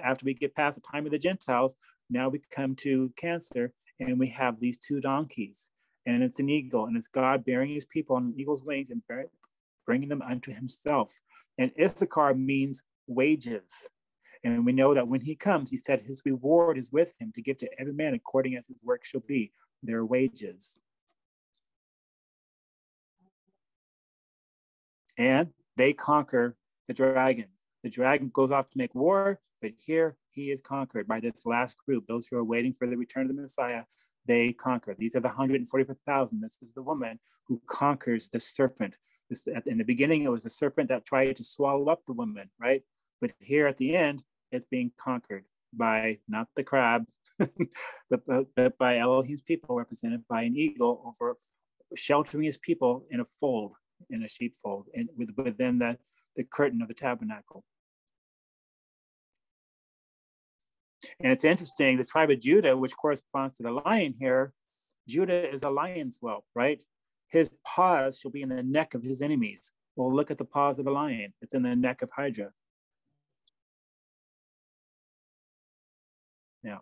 after we get past the time of the Gentiles, now we come to Cancer, and we have these 2 donkeys, and it's an eagle, and it's God bearing his people on an eagle's wings and bringing them unto himself. And Issachar means wages. And we know that when he comes, he said his reward is with him to give to every man according as his work shall be, their wages. And they conquer the dragon. The dragon goes off to make war, but here he is conquered by this last group. Those who are waiting for the return of the Messiah, they conquer. These are the 144,000. This is the woman who conquers the serpent. In the beginning, it was the serpent that tried to swallow up the woman, right? But here at the end, it's being conquered by not the crab, but by Elohim's people, represented by an eagle, over sheltering his people in a fold, in a sheepfold, and within the curtain of the tabernacle. And it's interesting, the tribe of Judah, which corresponds to the lion here, Judah is a lion's whelp, right? His paws shall be in the neck of his enemies. Well, look at the paws of the lion. It's in the neck of Hydra. Yeah.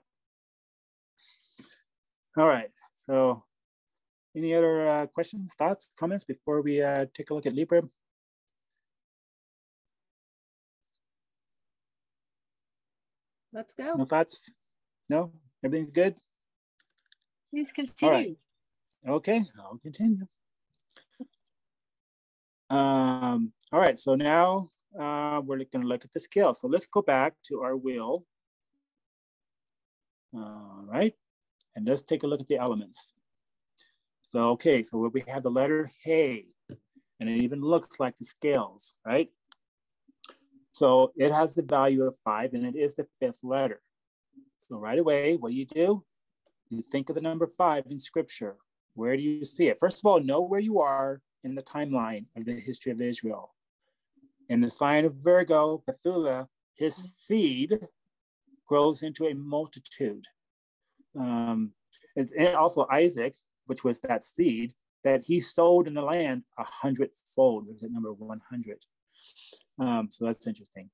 All right. So any other questions, thoughts, comments before we take a look at Libra? Let's go. No thoughts? No? Everything's good? Please continue. All right. Okay, I'll continue. All right, so now we're going to look at the scale. So let's go back to our wheel. All right, and let's take a look at the elements. So, okay, so we have the letter Hey, and it even looks like the scales, right? So it has the value of 5, and it is the 5th letter. So right away, what do? You think of the number 5 in scripture. Where do you see it? First of all, know where you are in the timeline of the history of Israel. In the sign of Virgo, Bethula, his seed grows into a multitude. And also Isaac, which was that seed, that he sowed in the land 100-fold. There's that number 100. So that's interesting.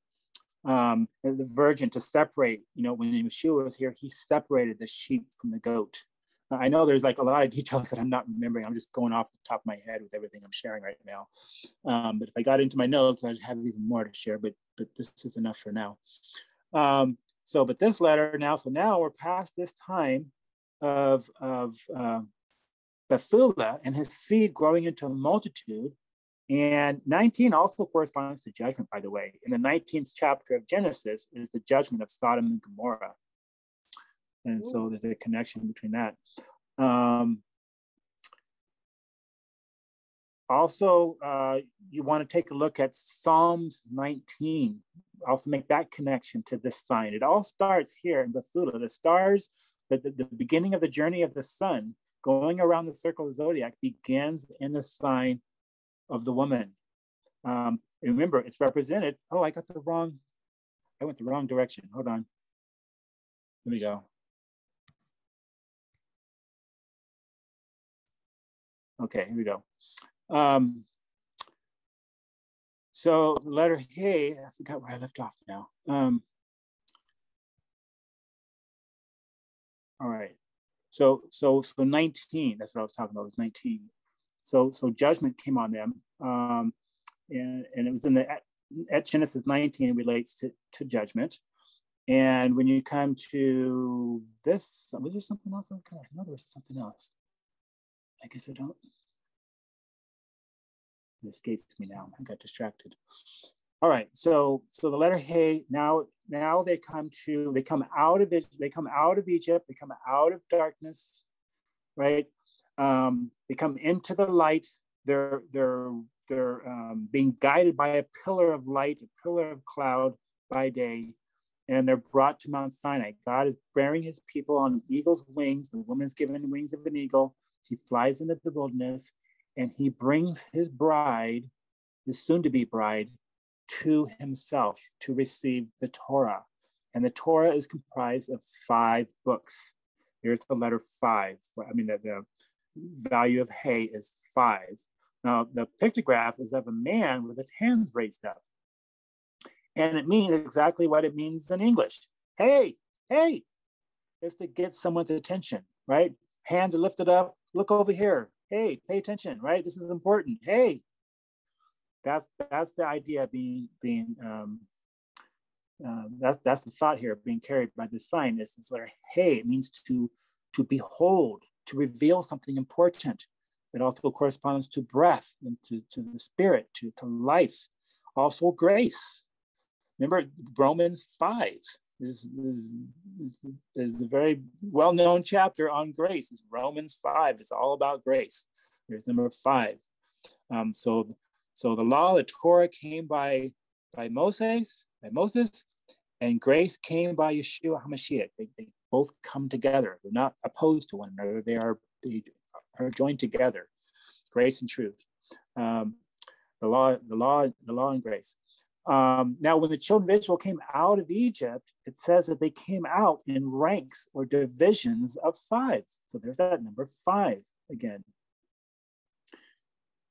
The virgin, to separate, when Yeshua was here, he separated the sheep from the goat. I know there's like a lot of details that I'm not remembering. I'm just going off the top of my head with everything I'm sharing right now. But if I got into my notes, I'd have even more to share, but this is enough for now. But this letter now, so now we're past this time of Bethula and his seed growing into a multitude. And 19 also corresponds to judgment, by the way. In the 19th chapter of Genesis is the judgment of Sodom and Gomorrah. And so there's a connection between that. Also, you want to take a look at Psalms 19. Also make that connection to this sign. It all starts here in Bethula. The stars, the beginning of the journey of the sun going around the circle of the zodiac begins in the sign of the woman. Remember, it's represented. Oh, I went the wrong direction. Hold on. Here we go. Okay, here we go. So the letter Hey, I forgot where I left off now. All right. So 19, that's what I was talking about, was 19. So judgment came on them. And it was at Genesis 19, it relates to judgment. And when you come to this, was there something else? I know there was something else. I guess I don't. It escapes me now. I got distracted. All right, so the letter Hey, now they come out of Egypt, they come out of darkness, right? They come into the light. They're being guided by a pillar of light, a pillar of cloud by day, and they're brought to Mount Sinai. God is bearing his people on eagle's wings. The woman's given the wings of an eagle. She flies into the wilderness, and he brings his bride, his soon-to-be bride, to himself to receive the Torah. And the Torah is comprised of 5 books. Here's the letter 5. I mean, the value of Hey is 5. Now, the pictograph is of a man with his hands raised up. And it means exactly what it means in English. Hey, hey, is to get someone's attention, right? Hands are lifted up, look over here. Hey, pay attention, right? This is important. Hey, that's the idea that's the thought here being carried by this sign. Is this letter Hey? It means to behold, to reveal something important. It also corresponds to breath and to the spirit, to life. Also grace. Remember, Romans 5 is a very well-known chapter on grace. It's Romans 5. It's all about grace. Here's number 5. So the law, the Torah came by Moses, and grace came by Yeshua HaMashiach. They both come together. They're not opposed to one another. They are joined together. Grace and truth. The law and grace. Now, when the children of Israel came out of Egypt, it says that they came out in ranks or divisions of 5. So there's that number 5 again.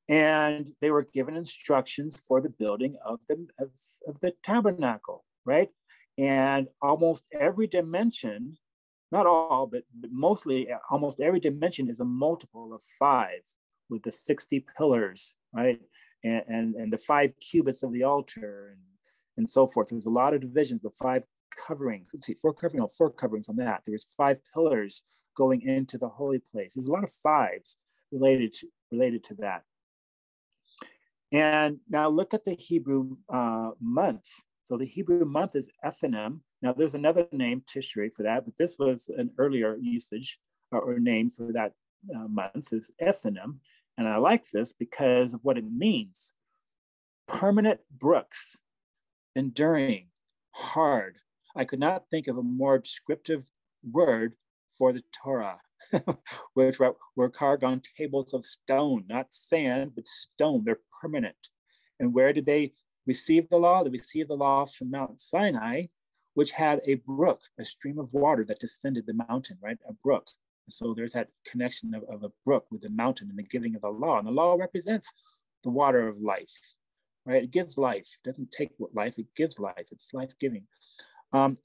And they were given instructions for the building of the tabernacle, right? And almost every dimension, not all, but mostly almost every dimension is a multiple of 5 with the 60 pillars, right? And the 5 cubits of the altar and so forth. There's a lot of divisions, the 5 coverings. Let's see, 4 coverings on that. There was 5 pillars going into the holy place. There's a lot of 5s related to that. And now look at the Hebrew month. So the Hebrew month is Ethanim. Now there's another name, Tishri, for that, but this was an earlier usage or name for that month is Ethanim. And I like this because of what it means. Permanent brooks, enduring, hard. I could not think of a more descriptive word for the Torah, which were carved on tables of stone, not sand, but stone. They're permanent. And where did they receive the law? They received the law from Mount Sinai, which had a brook, a stream of water that descended the mountain, right? A brook. So there's that connection of a brook with the mountain and the giving of the law. And the law represents the water of life, right? It gives life. It doesn't take life, it gives life. It's life-giving.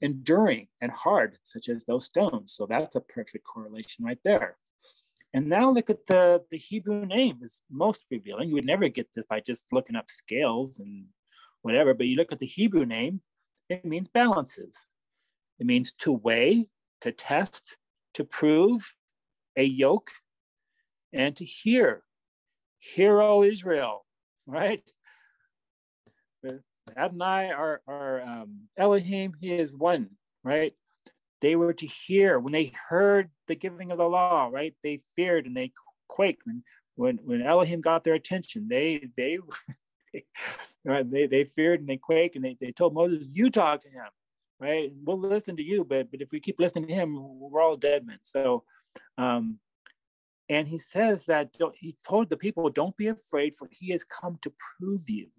Enduring and hard, such as those stones. So that's a perfect correlation right there. And now look at the Hebrew name is most revealing. You would never get this by just looking up scales and whatever, but you look at the Hebrew name, it means balances. It means to weigh, to test, to prove, a yoke, and to hear. Hear, O Israel, right? Adonai, our Elohim, he is one, right? They were to hear. When they heard the giving of the law, right? They feared and they quaked. When Elohim got their attention, they right? They feared and they quaked, and they told Moses, you talk to him, right? We'll listen to you, but if we keep listening to him, we're all dead men. So, and he says that he told the people, don't be afraid, for he has come to prove you,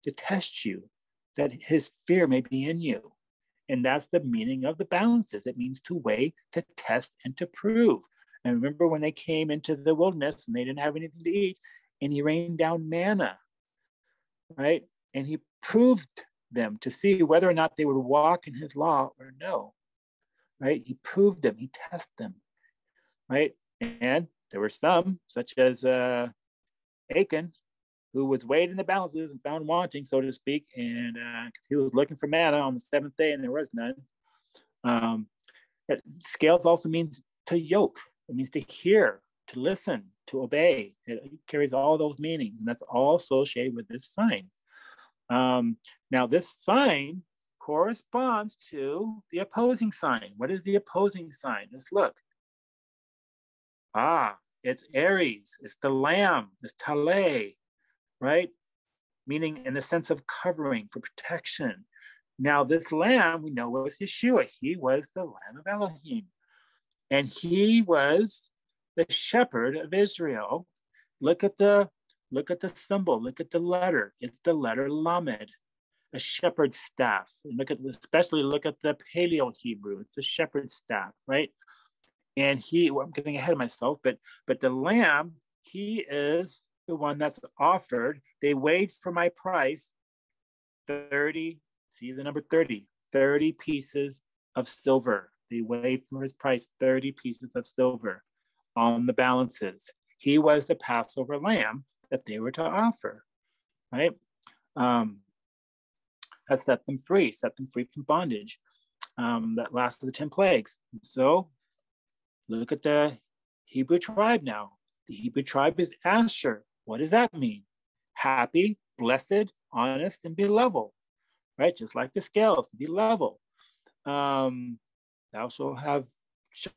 to test you, that his fear may be in you. And that's the meaning of the balances. It means to weigh, to test, and to prove. And remember when they came into the wilderness and they didn't have anything to eat, and he rained down manna, right? And he proved them to see whether or not they would walk in his law or no, right? He proved them, he tested them, right? And there were some, such as Achan, who was weighed in the balances and found wanting, so to speak, and he was looking for manna on the 7th day, and there was none. Scales also means to yoke. It means to hear, to listen, to obey. It carries all those meanings, and that's all associated with this sign. Now, this sign corresponds to the opposing sign. What is the opposing sign? Let's look. It's Aries. It's the lamb. It's Tale, right? Meaning in the sense of covering, for protection. Now, this lamb, we know, was Yeshua. He was the Lamb of Elohim. And he was the shepherd of Israel. Look at the symbol, look at the letter. It's the letter Lamed, a shepherd's staff. And especially look at the Paleo Hebrew. It's a shepherd's staff, right? And I'm getting ahead of myself, but the lamb, he is the one that's offered. They weighed for my price 30, see the number 30 pieces of silver. They weighed for his price 30 pieces of silver on the balances. He was the Passover lamb that they were to offer, right? That set them free from bondage. That last of the 10 plagues. So look at the Hebrew tribe now. The Hebrew tribe is Asher. What does that mean? Happy, blessed, honest, and be level, right? Just like the scales, to be level. Thou shall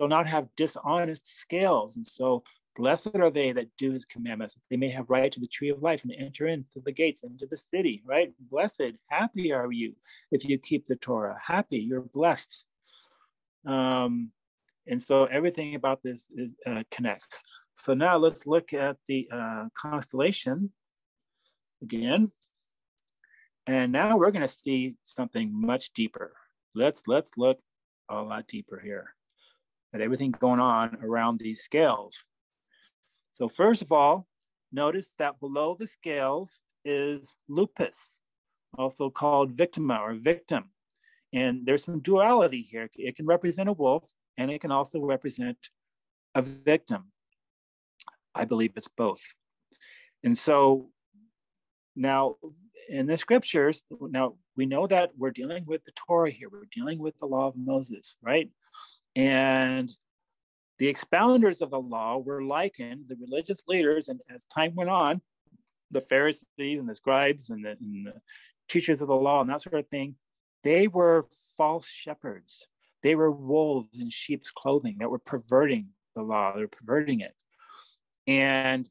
not have dishonest scales. And so blessed are they that do his commandments. They may have right to the tree of life and enter into the gates, into the city, right? Blessed, happy are you if you keep the Torah. Happy, you're blessed. And so everything about this connects. So now let's look at the constellation again. And now we're going to see something much deeper. Let's look a lot deeper here at everything going on around these scales. So first of all, notice that below the scales is lupus, also called victima or victim. And there's some duality here. It can represent a wolf, and it can also represent a victim. I believe it's both. And so now in the scriptures, now we know that we're dealing with the Torah here. We're dealing with the law of Moses, right? And the expounders of the law were likened, the religious leaders, and as time went on, the Pharisees and the scribes and the teachers of the law and that sort of thing, they were false shepherds. They were wolves in sheep's clothing that were perverting the law. They were perverting it. And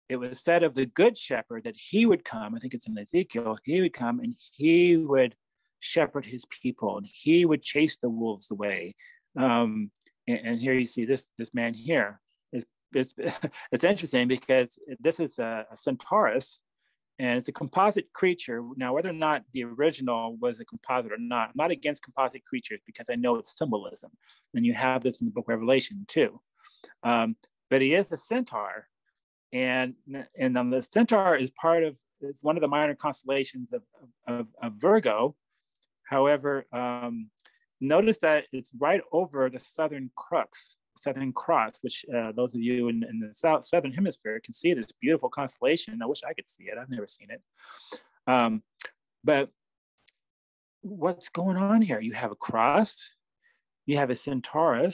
it was said of the good shepherd that he would come, I think it's in Ezekiel, he would come and he would shepherd his people and he would chase the wolves away. And here you see this man here. It's interesting because this is a centaurus, and it's a composite creature. Now, whether or not the original was a composite or not, I'm not against composite creatures because I know it's symbolism. And you have this in the book of Revelation too. But he is a centaur. And the centaur is it's one of the minor constellations of Virgo. However, notice that it's right over the Southern Cross, which those of you in the southern hemisphere can see this beautiful constellation. I wish I could see it. I've never seen it. But what's going on here? You have a cross, you have a centaur,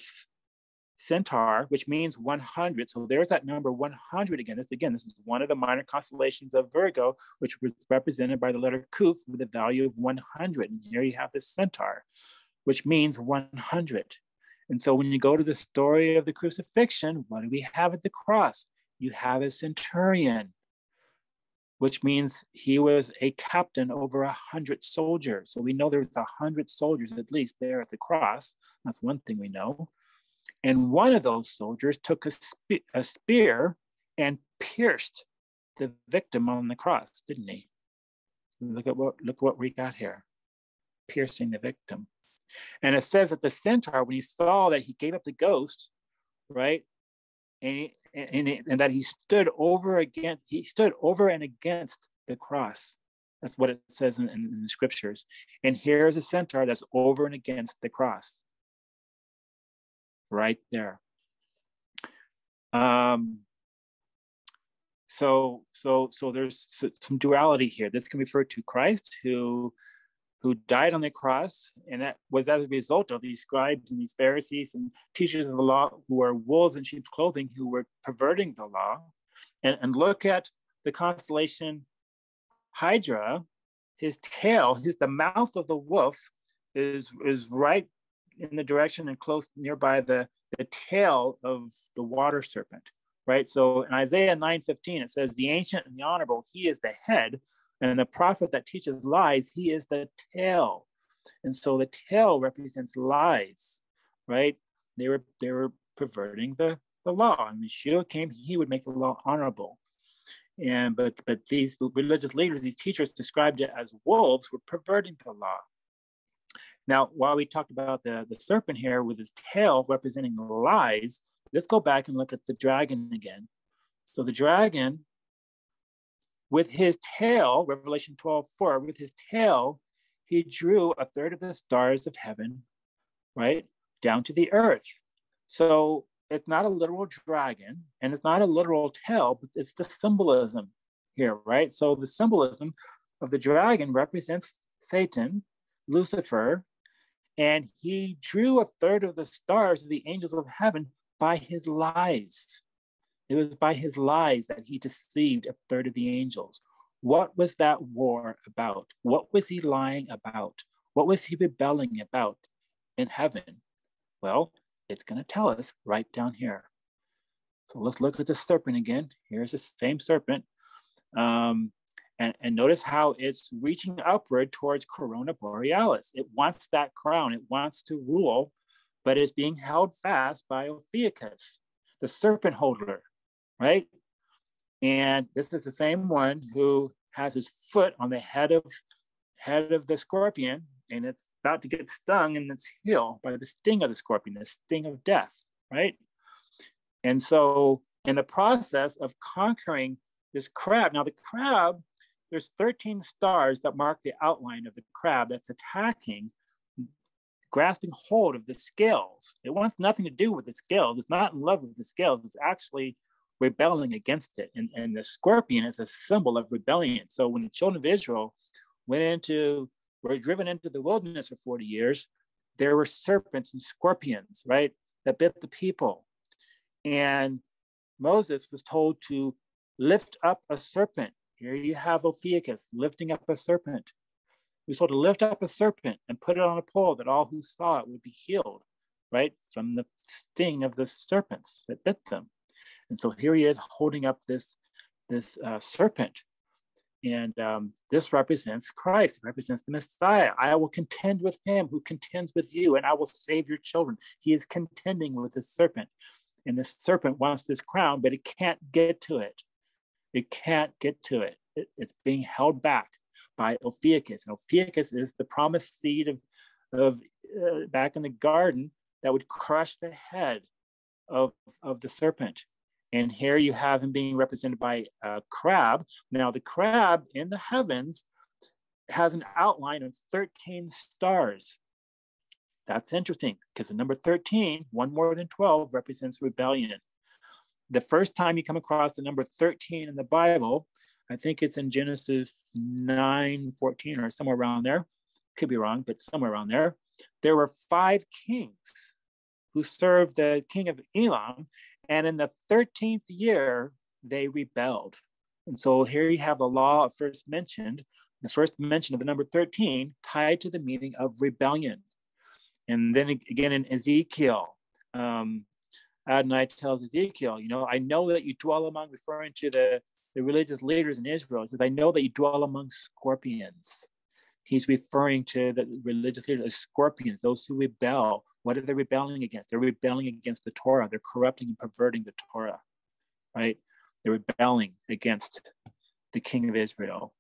which means 100. So there's that number 100 again. This is one of the minor constellations of Virgo, which was represented by the letter Kuf with a value of 100. And here you have this centaur, which means 100. And so when you go to the story of the crucifixion, what do we have at the cross? You have a centurion, which means he was a captain over 100 soldiers. So we know there's 100 soldiers at least there at the cross. That's one thing we know. And one of those soldiers took a spear and pierced the victim on the cross, didn't he? Look what we got here, piercing the victim. And it says that the centaur, when he saw that he gave up the ghost, right, and that he stood over and against the cross. That's what it says in the scriptures. And here's a centaur that's over and against the cross, right there. So there's some duality here. This can refer to Christ, who who died on the cross, and that was as a result of these scribes and these Pharisees and teachers of the law who were wolves in sheep's clothing, who were perverting the law. And look at the constellation Hydra. His tail, the mouth of the wolf is right in the direction and close nearby the tail of the water serpent, right? So in Isaiah 9:15, it says, the ancient and the honorable, he is the head, and the prophet that teaches lies, he is the tail. And so the tail represents lies, right? They were perverting the law. And Yeshua came, he would make the law honorable. And but these religious leaders, these teachers described it as wolves, were perverting the law. Now, while we talked about the serpent here with his tail representing lies, let's go back and look at the dragon again. So the dragon, with his tail, Revelation 12:4, with his tail, he drew a third of the stars of heaven, right, down to the earth. So it's not a literal dragon, and it's not a literal tail, but it's the symbolism here, right? So the symbolism of the dragon represents Satan, Lucifer, and he drew a third of the stars of the angels of heaven by his lies. It was by his lies that he deceived a third of the angels. What was that war about? What was he lying about? What was he rebelling about in heaven? Well, it's going to tell us right down here. So let's look at the serpent again. Here's the same serpent. And notice how it's reaching upward towards Corona Borealis. It wants that crown. It wants to rule, but it's being held fast by Ophiuchus, the serpent holder, right? And this is the same one who has his foot on the head of the scorpion, and it's about to get stung in its heel by the sting of the scorpion, the sting of death, right? And so in the process of conquering this crab, now the crab, there's 13 stars that mark the outline of the crab that's attacking, grasping hold of the scales. It wants nothing to do with the scales. It's not in love with the scales. It's actually rebelling against it. And the scorpion is a symbol of rebellion. So when the children of Israel were driven into the wilderness for 40 years, there were serpents and scorpions, right, that bit the people. And Moses was told to lift up a serpent. Here you have Ophiuchus lifting up a serpent. He was told to lift up a serpent and put it on a pole that all who saw it would be healed, right, from the sting of the serpents that bit them. And so here he is holding up this serpent. And this represents Christ. It represents the Messiah. I will contend with him who contends with you, and I will save your children. He is contending with the serpent. And the serpent wants this crown, but it can't get to it. It can't get to it. It's being held back by Ophiuchus. And Ophiuchus is the promised seed of back in the garden that would crush the head of the serpent. And here you have him being represented by a crab. Now the crab in the heavens has an outline of 13 stars. That's interesting because the number 13, one more than 12, represents rebellion. The first time you come across the number 13 in the Bible, I think it's in Genesis 9:14 or somewhere around there. Could be wrong, but somewhere around there. There were 5 kings who served the king of Elam, and in the 13th year, they rebelled. And so here you have the law first mentioned, the first mention of the number 13 tied to the meaning of rebellion. And then again in Ezekiel, Adonai tells Ezekiel, I know that you dwell among, referring to the religious leaders in Israel. He says, I know that you dwell among scorpions. He's referring to the religious leaders as scorpions, those who rebel. What are they rebelling against? They're rebelling against the Torah. They're corrupting and perverting the Torah, right? They're rebelling against the king of Israel.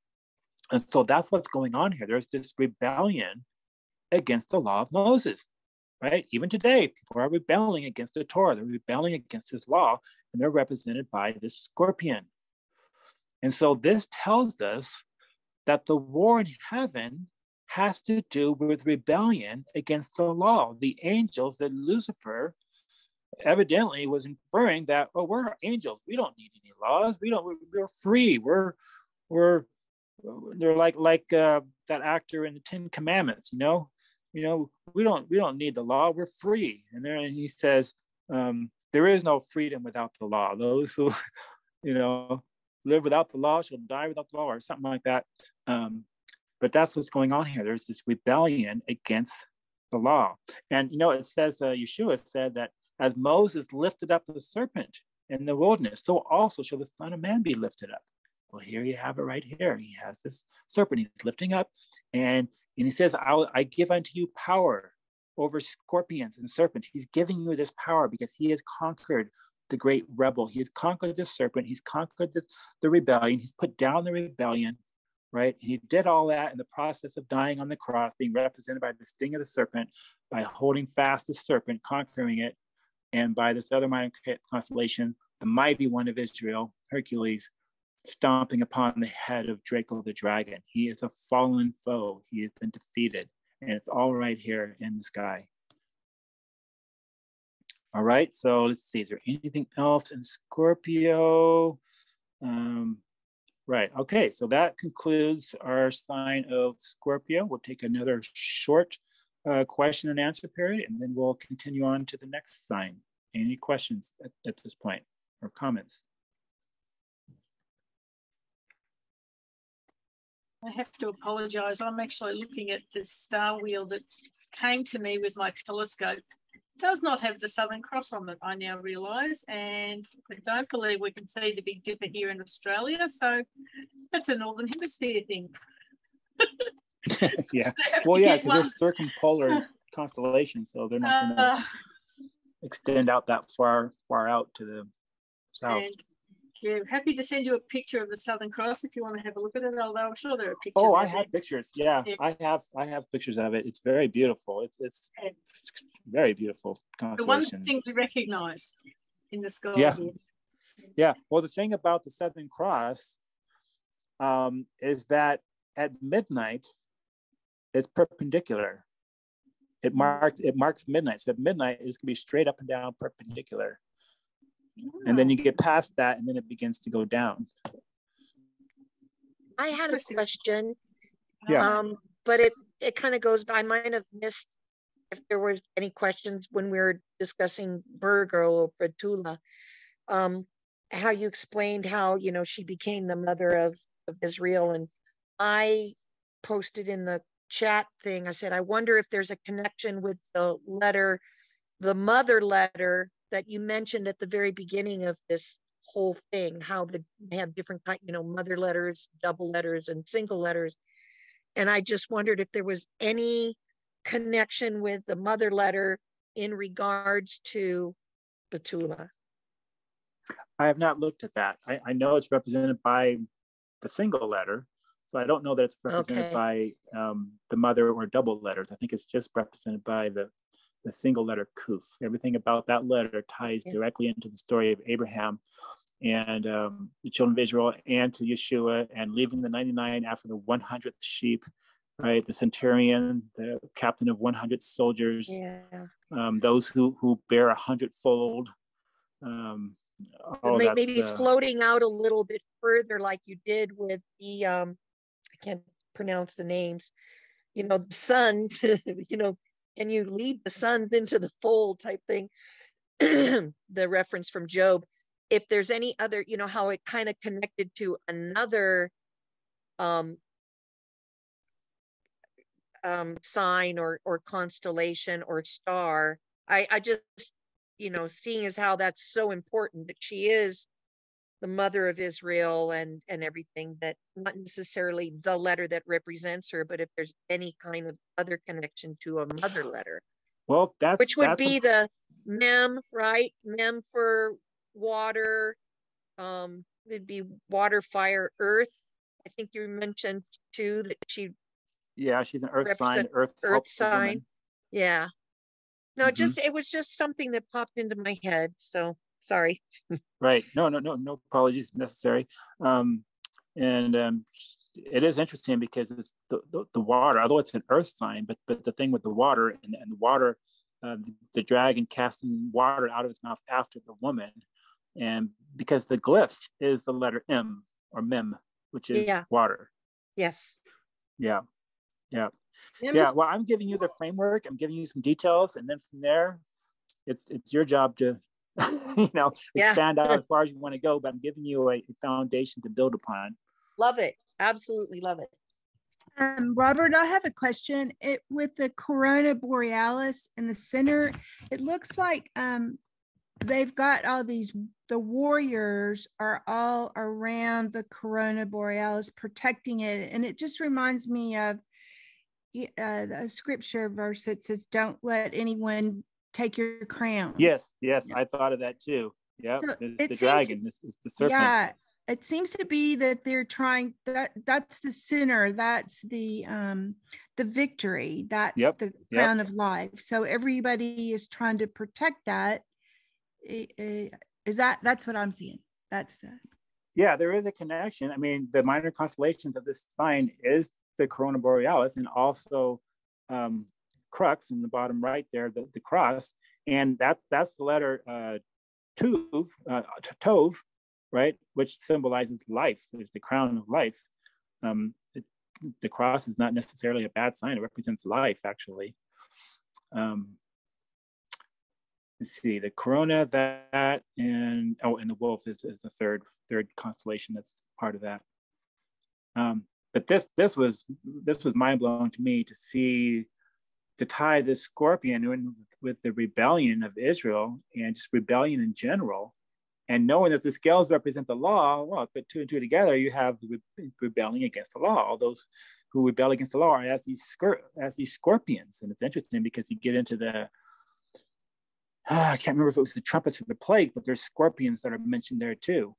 And so that's what's going on here. There's this rebellion against the law of Moses, right? Even today, people are rebelling against the Torah. They're rebelling against his law, and they're represented by this scorpion. And so this tells us that the war in heaven has to do with rebellion against the law. The angels, that Lucifer evidently was inferring that, we're angels. We don't need any laws. We're free. We're they're like that actor in the Ten Commandments. We don't need the law. We're free. And he says, there is no freedom without the law. Those who live without the law shall die without the law, or something like that. But that's what's going on here. There's this rebellion against the law. And it says, Yeshua said that as Moses lifted up the serpent in the wilderness, so also shall the Son of Man be lifted up. Well, here you have it right here. He has this serpent he's lifting up, and he says, I give unto you power over scorpions and serpents. He's giving you this power because he has conquered the great rebel. He has conquered the serpent. He's conquered the rebellion. He's put down the rebellion, right? And he did all that in the process of dying on the cross, being represented by the sting of the serpent, by holding fast the serpent, conquering it, and by this other minor constellation, the mighty one of Israel, Hercules, stomping upon the head of Draco the dragon. He is a fallen foe. He has been defeated. And it's all right here in the sky. All right, so let's see. Is there anything else in Scorpio? Right, okay, so that concludes our sign of Scorpio. We'll take another short question and answer period, and then we'll continue on to the next sign. Any questions at this point or comments? I have to apologize. I'm actually looking at the star wheel that came to me with my telescope. It does not have the Southern Cross on it, I now realise, and I don't believe we can see the Big Dipper here in Australia, so that's a Northern Hemisphere thing. Yeah, well, yeah, because they're circumpolar constellations, so they're not going to extend out that far out to the south. And, yeah, happy to send you a picture of the Southern Cross if you want to have a look at it, although I'm sure there are pictures. Oh, I have pictures. Yeah, yeah, I have pictures of it. It's very beautiful. It's very beautiful constellation. The one thing we recognize in the sky. Yeah. Here. Yeah. Well, the thing about the Southern Cross is that at midnight, it's perpendicular. It marks midnight. So at midnight, it's going to be straight up and down perpendicular. And then you get past that, and then it begins to go down. I had a question. Yeah. But it kind of goes by. I might have missed if there was any questions when we were discussing Virgo or Petula. How you explained how, she became the mother of Israel. And I posted in the chat thing, I said, I wonder if there's a connection with the mother letter that you mentioned at the very beginning of this whole thing, how they have different kind, mother letters, double letters, and single letters. And I just wondered if there was any connection with the mother letter in regards to Petula. I have not looked at that. I know it's represented by the single letter, so I don't know that it's represented by the mother or double letters. I think it's just represented by the single letter Kuf. Everything about that letter ties directly into the story of Abraham and the children of Israel, and to Yeshua, and leaving the 99 after the 100th sheep, right? The centurion, the captain of 100 soldiers, those who bear 100-fold. Maybe floating out a little bit further, like you did with the, I can't pronounce the names, the sons, can you lead the sons into the fold type thing? The reference from Job. If there's any other, how it kind of connected to another sign or constellation or star. I just, seeing as how that's so important, that she is the mother of Israel and everything, that not necessarily the letter that represents her, but if there's any kind of other connection to a mother letter. Well, which would be the Mem, right? Mem for water. It'd be water, fire, earth. I think you mentioned too that she's an earth sign, earth sign. Yeah. No, it was just something that popped into my head. So sorry. Right. No apologies necessary. It is interesting because it's the water, although it's an earth sign, but the thing with the water and the water, the dragon casting water out of its mouth after the woman, and because the glyph is the letter M or Mem, which is water. Yes. Yeah. Yeah, Yeah. Well, I'm giving you the framework. I'm giving you some details, and then from there, it's your job to, expand out as far as you want to go. But I'm giving you a foundation to build upon. Love it. Absolutely love it. Robert, I have a question. With the Corona Borealis in the center, it looks like they've got all these, the warriors are all around the Corona Borealis protecting it. And it just reminds me of a scripture verse that says, don't let anyone take your crown. Yes, I thought of that too. Yeah, So it's the dragon, it's the serpent. Yeah, it seems to be that they're trying, that's the sinner, that's the victory, that's the crown of life. So everybody is trying to protect that. That's what I'm seeing. That's the. Yeah, there is a connection. I mean, the minor constellations of this sign is the Corona Borealis, and also crux in the bottom right there, the cross, and that's the letter Tov, right, which symbolizes life. It's the crown of life. The cross is not necessarily a bad sign. It represents life, actually. Let's see, the corona, that, and the wolf is the third constellation that's part of that. But this was mind-blowing to me to see, to tie this scorpion in with the rebellion of Israel and just rebellion in general, and knowing that the scales represent the law. Well, put two and two together, you have the rebelling against the law. All those who rebel against the law are as these scorpions. And it's interesting because you get into the I can't remember if it was the trumpets or the plague, but there's scorpions that are mentioned there too.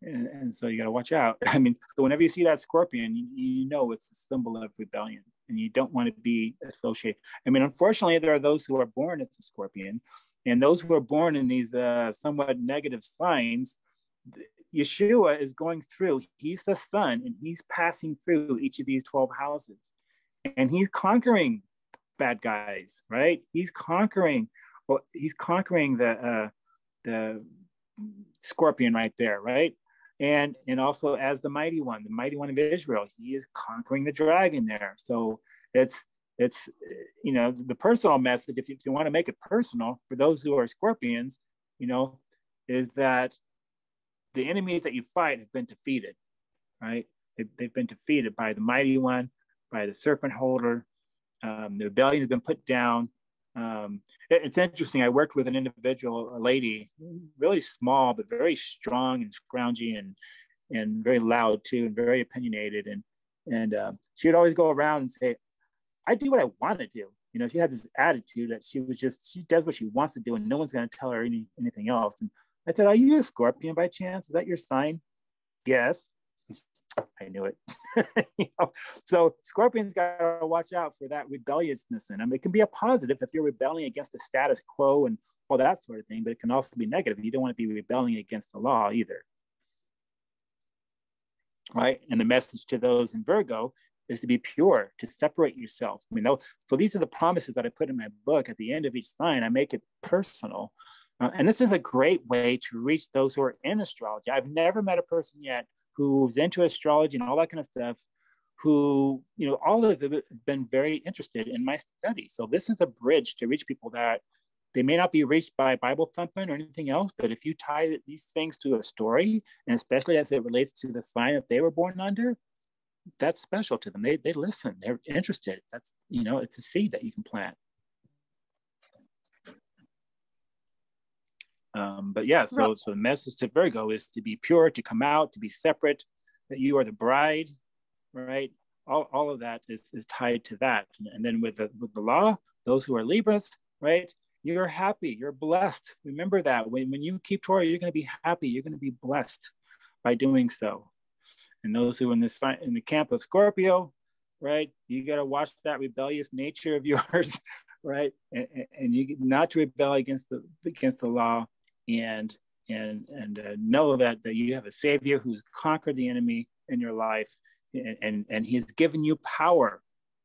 And so you got to watch out. I mean, so whenever you see that scorpion, you know it's a symbol of rebellion, and you don't want to be associated. I mean, unfortunately, there are those who are born as a scorpion, and those who are born in these somewhat negative signs. Yeshua is going through. He's the Son, and he's passing through each of these 12 houses, and he's conquering bad guys, right? He's conquering the scorpion right there, right? And also as the mighty one of Israel, he is conquering the dragon there. So it's the personal message, if you want to make it personal for those who are scorpions, is that the enemies that you fight have been defeated, right? They've been defeated by the mighty one, by the serpent holder. The rebellion has been put down. It's interesting. I worked with an individual, a lady, really small, but very strong and scroungy and very loud too, and very opinionated. And she would always go around and say, I do what I want to do. She had this attitude that she does what she wants to do, and no one's going to tell her anything else. And I said, are you a scorpion by chance? Is that your sign? Yes. I knew it. So scorpions got to watch out for that rebelliousness in them. It can be a positive if you're rebelling against the status quo and all that sort of thing, but it can also be negative. You don't want to be rebelling against the law either, right? And the message to those in Virgo is to be pure, to separate yourself. So these are the promises that I put in my book. At the end of each sign, I make it personal. And this is a great way to reach those who are in astrology. I've never met a person yet who's into astrology and all that kind of stuff, who, all of them have been very interested in my study. So this is a bridge to reach people that they may not be reached by Bible thumping or anything else, but if you tie these things to a story, and especially as it relates to the sign that they were born under, that's special to them. They listen, they're interested. That's, it's a seed that you can plant. But yeah, so the message to Virgo is to be pure, to come out, to be separate, that you are the bride, right? All of that is tied to that. And then with the law, those who are Libras, right? You're happy, you're blessed. Remember that when you keep Torah, you're going to be happy, you're going to be blessed by doing so. And those who are in the camp of Scorpio, right? You got to watch that rebellious nature of yours, right? And you not to rebel against the law. And know that you have a savior who's conquered the enemy in your life, and he's given you power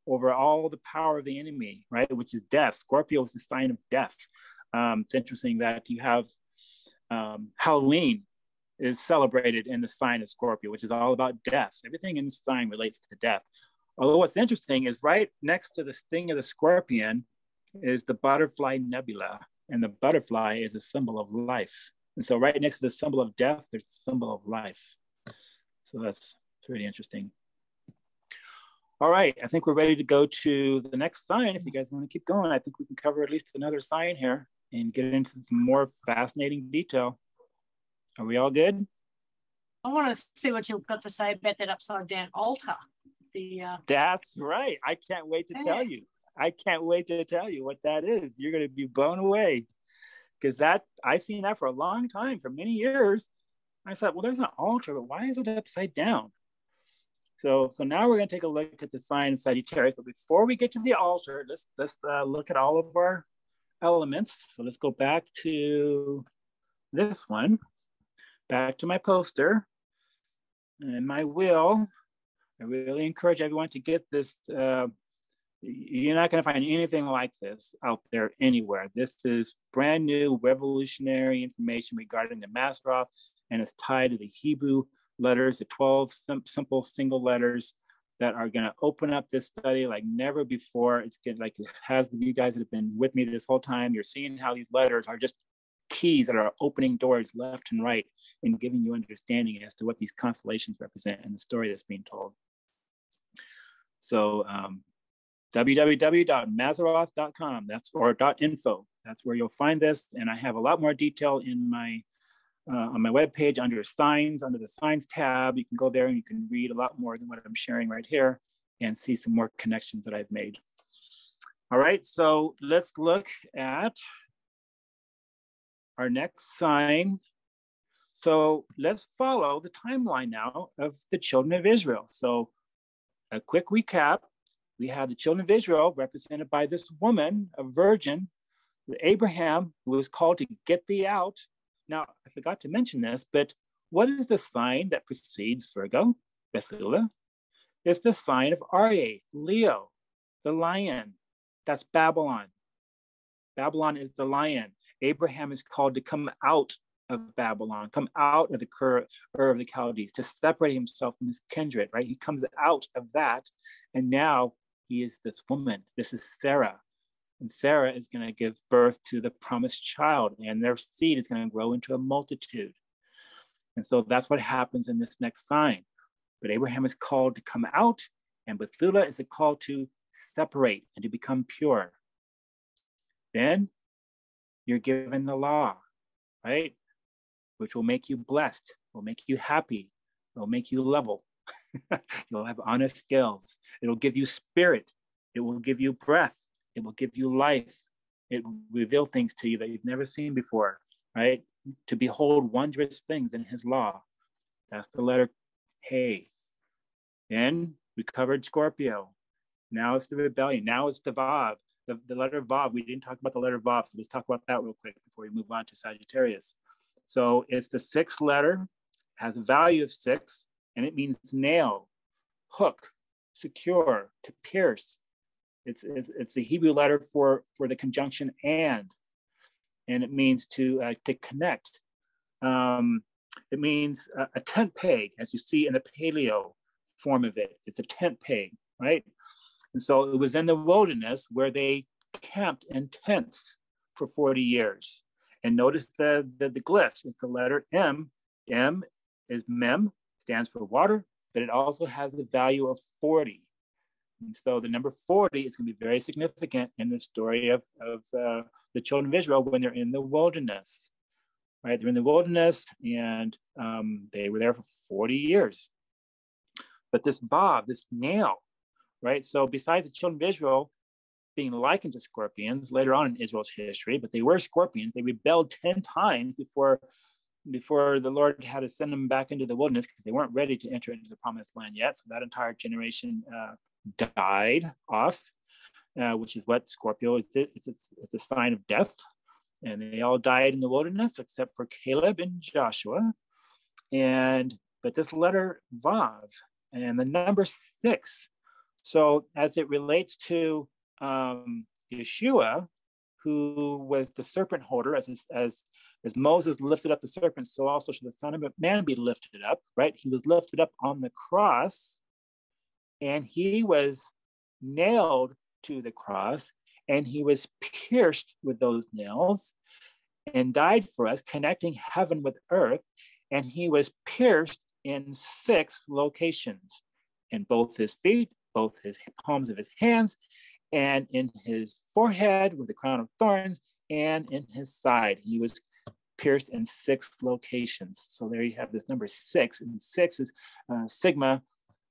over all the power of the enemy, right? Which is death. Scorpio is the sign of death. It's interesting that you have Halloween is celebrated in the sign of Scorpio, which is all about death. Everything in the sign relates to death. Although what's interesting is right next to the sting of the scorpion is the butterfly nebula, and the butterfly is a symbol of life. And so right next to the symbol of death, there's the symbol of life. So that's pretty interesting. All right, I think we're ready to go to the next sign. If you guys want to keep going, I think we can cover at least another sign here and get into some more fascinating detail. Are we all good? I want to see what you've got to say about that upside down altar. That's right. I can't wait to tell you. I can't wait to tell you what that is. You're going to be blown away, because I've seen that for a long time, for many years. I thought, well, there's an altar, but why is it upside down? So now we're going to take a look at the sign of Sagittarius. But before we get to the altar, let's look at all of our elements. So let's go back to this one, back to my poster and my wheel. I really encourage everyone to get this. You're not going to find anything like this out there anywhere. This is brand new revolutionary information regarding the Mazzaroth, and it's tied to the Hebrew letters, the 12 simple single letters that are going to open up this study like never before. It's like it has you guys that have been with me this whole time. You're seeing how these letters are just keys that are opening doors left and right and giving you understanding as to what these constellations represent and the story that's being told. So www.mazzaroth.com, or .info. That's where you'll find this. And I have a lot more detail in my on my webpage under signs, under the signs tab. You can go there and you can read a lot more than what I'm sharing right here and see some more connections that I've made. All right, so let's look at our next sign. So let's follow the timeline now of the children of Israel. So a quick recap. We have the children of Israel represented by this woman, a virgin, Abraham, who was called to get thee out. Now, I forgot to mention this, but what is the sign that precedes Virgo, Bethula? It's the sign of Aryeh, Leo, the lion. That's Babylon. Babylon is the lion. Abraham is called to come out of Babylon, come out of the Ur of the Chaldees, to separate himself from his kindred, right? He comes out of that, and now he is this woman. This is Sarah. And Sarah is going to give birth to the promised child, and their seed is going to grow into a multitude. And so that's what happens in this next sign. But Abraham is called to come out, and Bethula is a call to separate and to become pure. Then you're given the law, right? Which will make you blessed, will make you happy, will make you level. You'll have honest scales. It'll give you spirit. It will give you breath. It will give you life. It will reveal things to you that you've never seen before, right? To behold wondrous things in his law. That's the letter Hey. Then we covered Scorpio. Now it's the rebellion. Now it's the Vav. The letter Vav. We didn't talk about the letter Vav, so let's talk about that real quick before we move on to Sagittarius. So it's the sixth letter, has a value of 6, and it means nail, hook, secure, to pierce. It's the Hebrew letter for the conjunction and it means to connect. It means a tent peg, as you see in the paleo form of it. It's a tent peg, right? And so it was in the wilderness where they camped in tents for 40 years. And notice the glyphs. It's the letter M. M is Mem, stands for water, but it also has the value of 40. And so the number 40 is going to be very significant in the story of the children of Israel when they're in the wilderness, right? They're in the wilderness, and they were there for 40 years. But this Vav, this nail, right? So besides the children of Israel being likened to scorpions later on in Israel's history, but they were scorpions. They rebelled 10 times before the Lord had to send them back into the wilderness because they weren't ready to enter into the promised land yet. So that entire generation died off, which is what Scorpio is. It's a sign of death. And they all died in the wilderness except for Caleb and Joshua. But this letter Vav and the number 6. So as it relates to Yeshua, who was the serpent holder, as As Moses lifted up the serpent, so also should the Son of Man be lifted up, right? He was lifted up on the cross, and he was nailed to the cross, and he was pierced with those nails and died for us, connecting heaven with earth. And he was pierced in 6 locations, in both his feet, both his palms of his hands, and in his forehead with the crown of thorns, and in his side. He was pierced in 6 locations. So there you have this number 6, and 6 is sigma.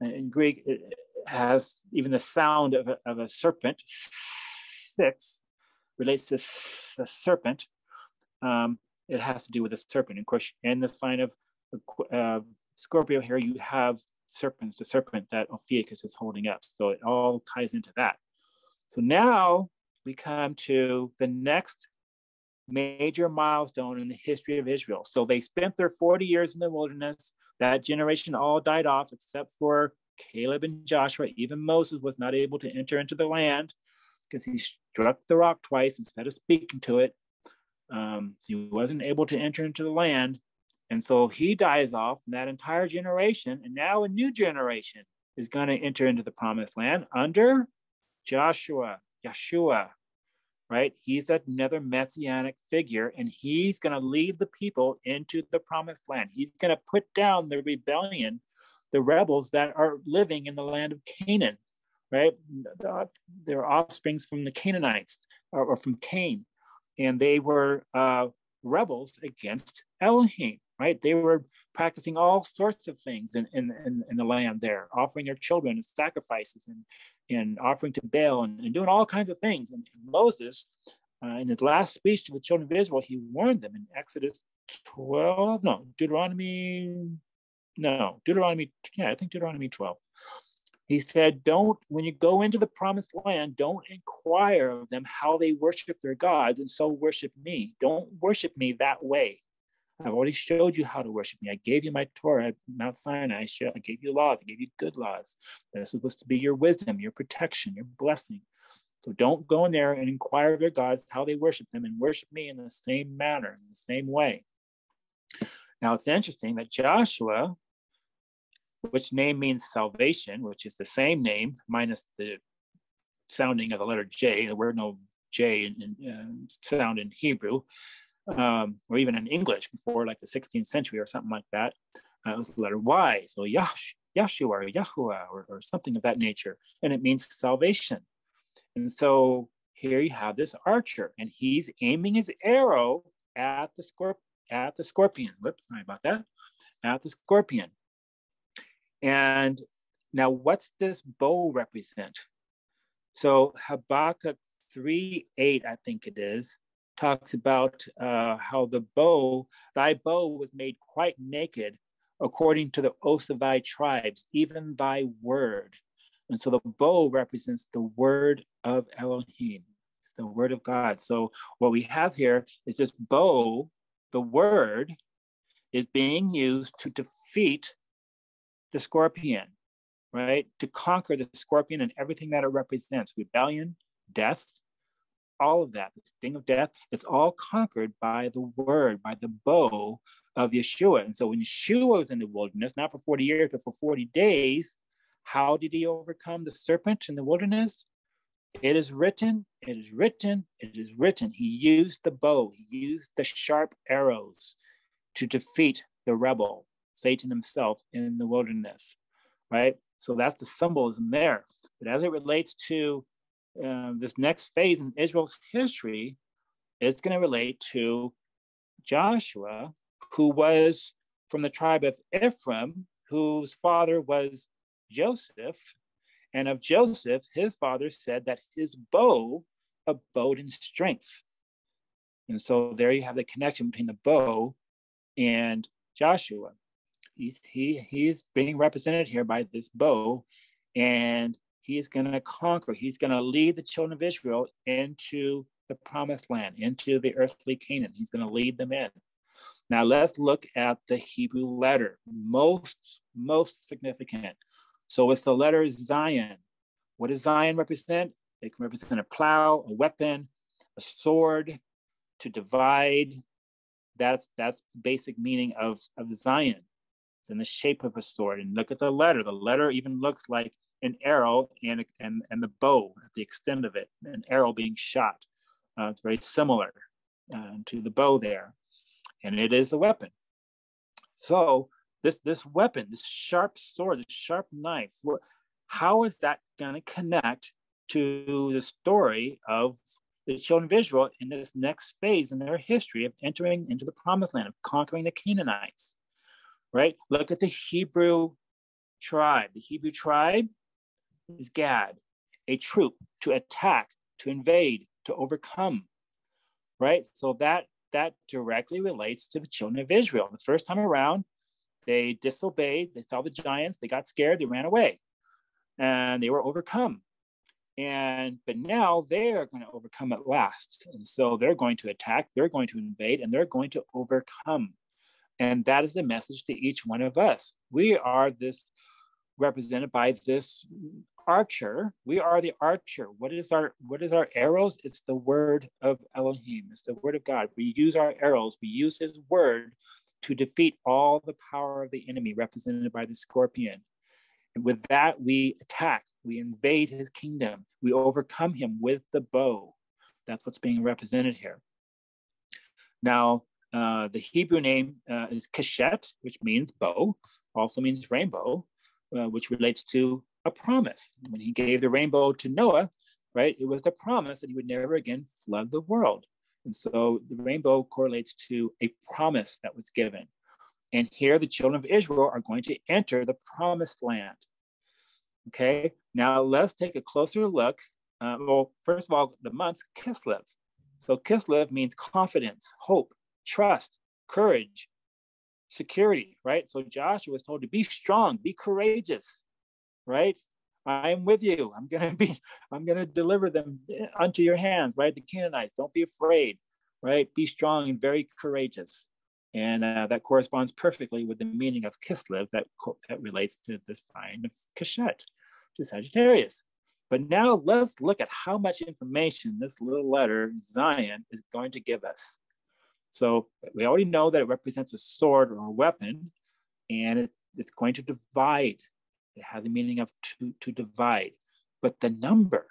In Greek, it has even the sound of a serpent. 6 relates to the serpent. It has to do with the serpent. Of course, in the sign of Scorpio here, you have serpents, the serpent that Ophiuchus is holding up. So it all ties into that. So now we come to the next major milestone in the history of Israel. So they spent their 40 years in the wilderness. That generation all died off except for Caleb and Joshua. Even Moses was not able to enter into the land because he struck the rock twice instead of speaking to it. So he wasn't able to enter into the land. And so he dies off in that entire generation. And now a new generation is going to enter into the promised land under Yeshua, right? He's another messianic figure, and he's going to lead the people into the promised land. He's going to put down the rebellion, the rebels that are living in the land of Canaan, right? They're offsprings from the Canaanites or from Cain, and they were rebels against Elohim, right? They were practicing all sorts of things in the land there, offering their children as sacrifices and offering to Baal and doing all kinds of things. And Moses, in his last speech to the children of Israel, he warned them in Deuteronomy 12. He said, when you go into the promised land, don't inquire of them how they worship their gods and so worship me. Don't worship me that way. I've already showed you how to worship me. I gave you my Torah at Mount Sinai. I gave you laws. I gave you good laws. That's supposed to be your wisdom, your protection, your blessing. So don't go in there and inquire of their gods how they worship them, and worship me in the same manner, in the same way. Now, it's interesting that Joshua, which name means salvation, which is the same name minus the sounding of the letter J. There were no J in sound in Hebrew, or even in English before like the 16th century or something like that. It was the letter Y. So Yeshua or Yahuwah or something of that nature. And it means salvation. And so here you have this archer, and he's aiming his arrow at the scorpion. Whoops, sorry about that. At the scorpion. And now what's this bow represent? So Habakkuk 3:8, I think it is, talks about how thy bow was made quite naked according to the oaths of thy tribes, even thy word. And so the bow represents the word of Elohim. It's the word of God. So what we have here is this bow, the word, is being used to defeat the scorpion, right? To conquer the scorpion and everything that it represents, rebellion, death, all of that, the sting of death, it's all conquered by the word, by the bow of Yeshua. And so when Yeshua was in the wilderness, not for 40 years, but for 40 days, how did he overcome the serpent in the wilderness? It is written, it is written, it is written. He used the bow, he used the sharp arrows to defeat the rebel, Satan himself, in the wilderness, right? So that's the symbolism there. But as it relates to this next phase in Israel's history, it's going to relate to Joshua, who was from the tribe of Ephraim, whose father was Joseph. And of Joseph, his father said that his bow abode in strength. And so there you have the connection between the bow and Joshua. He's being represented here by this bow, and he's going to conquer. He's going to lead the children of Israel into the promised land, into the earthly Canaan. He's going to lead them in. Now let's look at the Hebrew letter, most significant. So it's the letter Zion. What does Zion represent? It can represent a plow, a weapon, a sword, to divide That's the basic meaning of Zion. It's in the shape of a sword. And look at the letter. The letter even looks like an arrow and the bow at the extent of it, an arrow being shot. It's very similar to the bow there. And it is a weapon. So this weapon, this sharp sword, this sharp knife, how is that going to connect to the story of the children of Israel in this next phase in their history of entering into the promised land, of conquering the Canaanites, right? Look at the Hebrew tribe. The Hebrew tribe is Gad, a troop to attack, to invade, to overcome, right? So that directly relates to the children of Israel. The first time around, they disobeyed, they saw the giants, they got scared, they ran away, and they were overcome. But now they are going to overcome at last. And so they're going to attack, they're going to invade, and they're going to overcome. And that is the message to each one of us. We are this represented by this archer. We are the archer. What is our arrows? It's the word of Elohim. It's the word of God. We use our arrows. We use his word to defeat all the power of the enemy, represented by the scorpion. And with that, we attack. We invade his kingdom. We overcome him with the bow. That's what's being represented here. Now, the Hebrew name is Keshet, which means bow, also means rainbow, which relates to a promise. When he gave the rainbow to Noah, right, it was the promise that he would never again flood the world. And so the rainbow correlates to a promise that was given. And here the children of Israel are going to enter the promised land. Okay, now let's take a closer look. Well, first of all, the month Kislev. So Kislev means confidence, hope, trust, courage, security, right? So Joshua was told to be strong, be courageous, right? I am with you. I'm gonna deliver them unto your hands, right? The Canaanites, don't be afraid, right? Be strong and very courageous. And that corresponds perfectly with the meaning of Kislev that relates to the sign of Keshet, to Sagittarius. But now let's look at how much information this little letter, Zion, is going to give us. So we already know that it represents a sword or a weapon, and it's going to divide. It has a meaning of to divide. But the number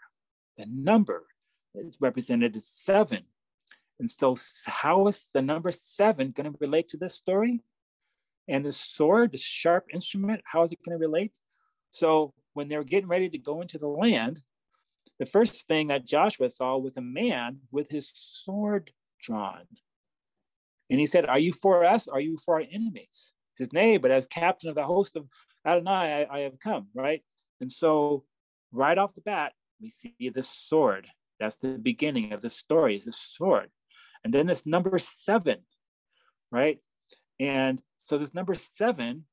is represented as 7. And so how is the number 7 going to relate to this story? And the sword, the sharp instrument, how is it going to relate? So when they were getting ready to go into the land, the first thing that Joshua saw was a man with his sword drawn. And he said, are you for us? Or are you for our enemies? He says, nay, but as captain of the host of Adonai, I have come, right? And so right off the bat, we see this sword. That's the beginning of the story, is this sword. And then this number 7, right? And so this number 7,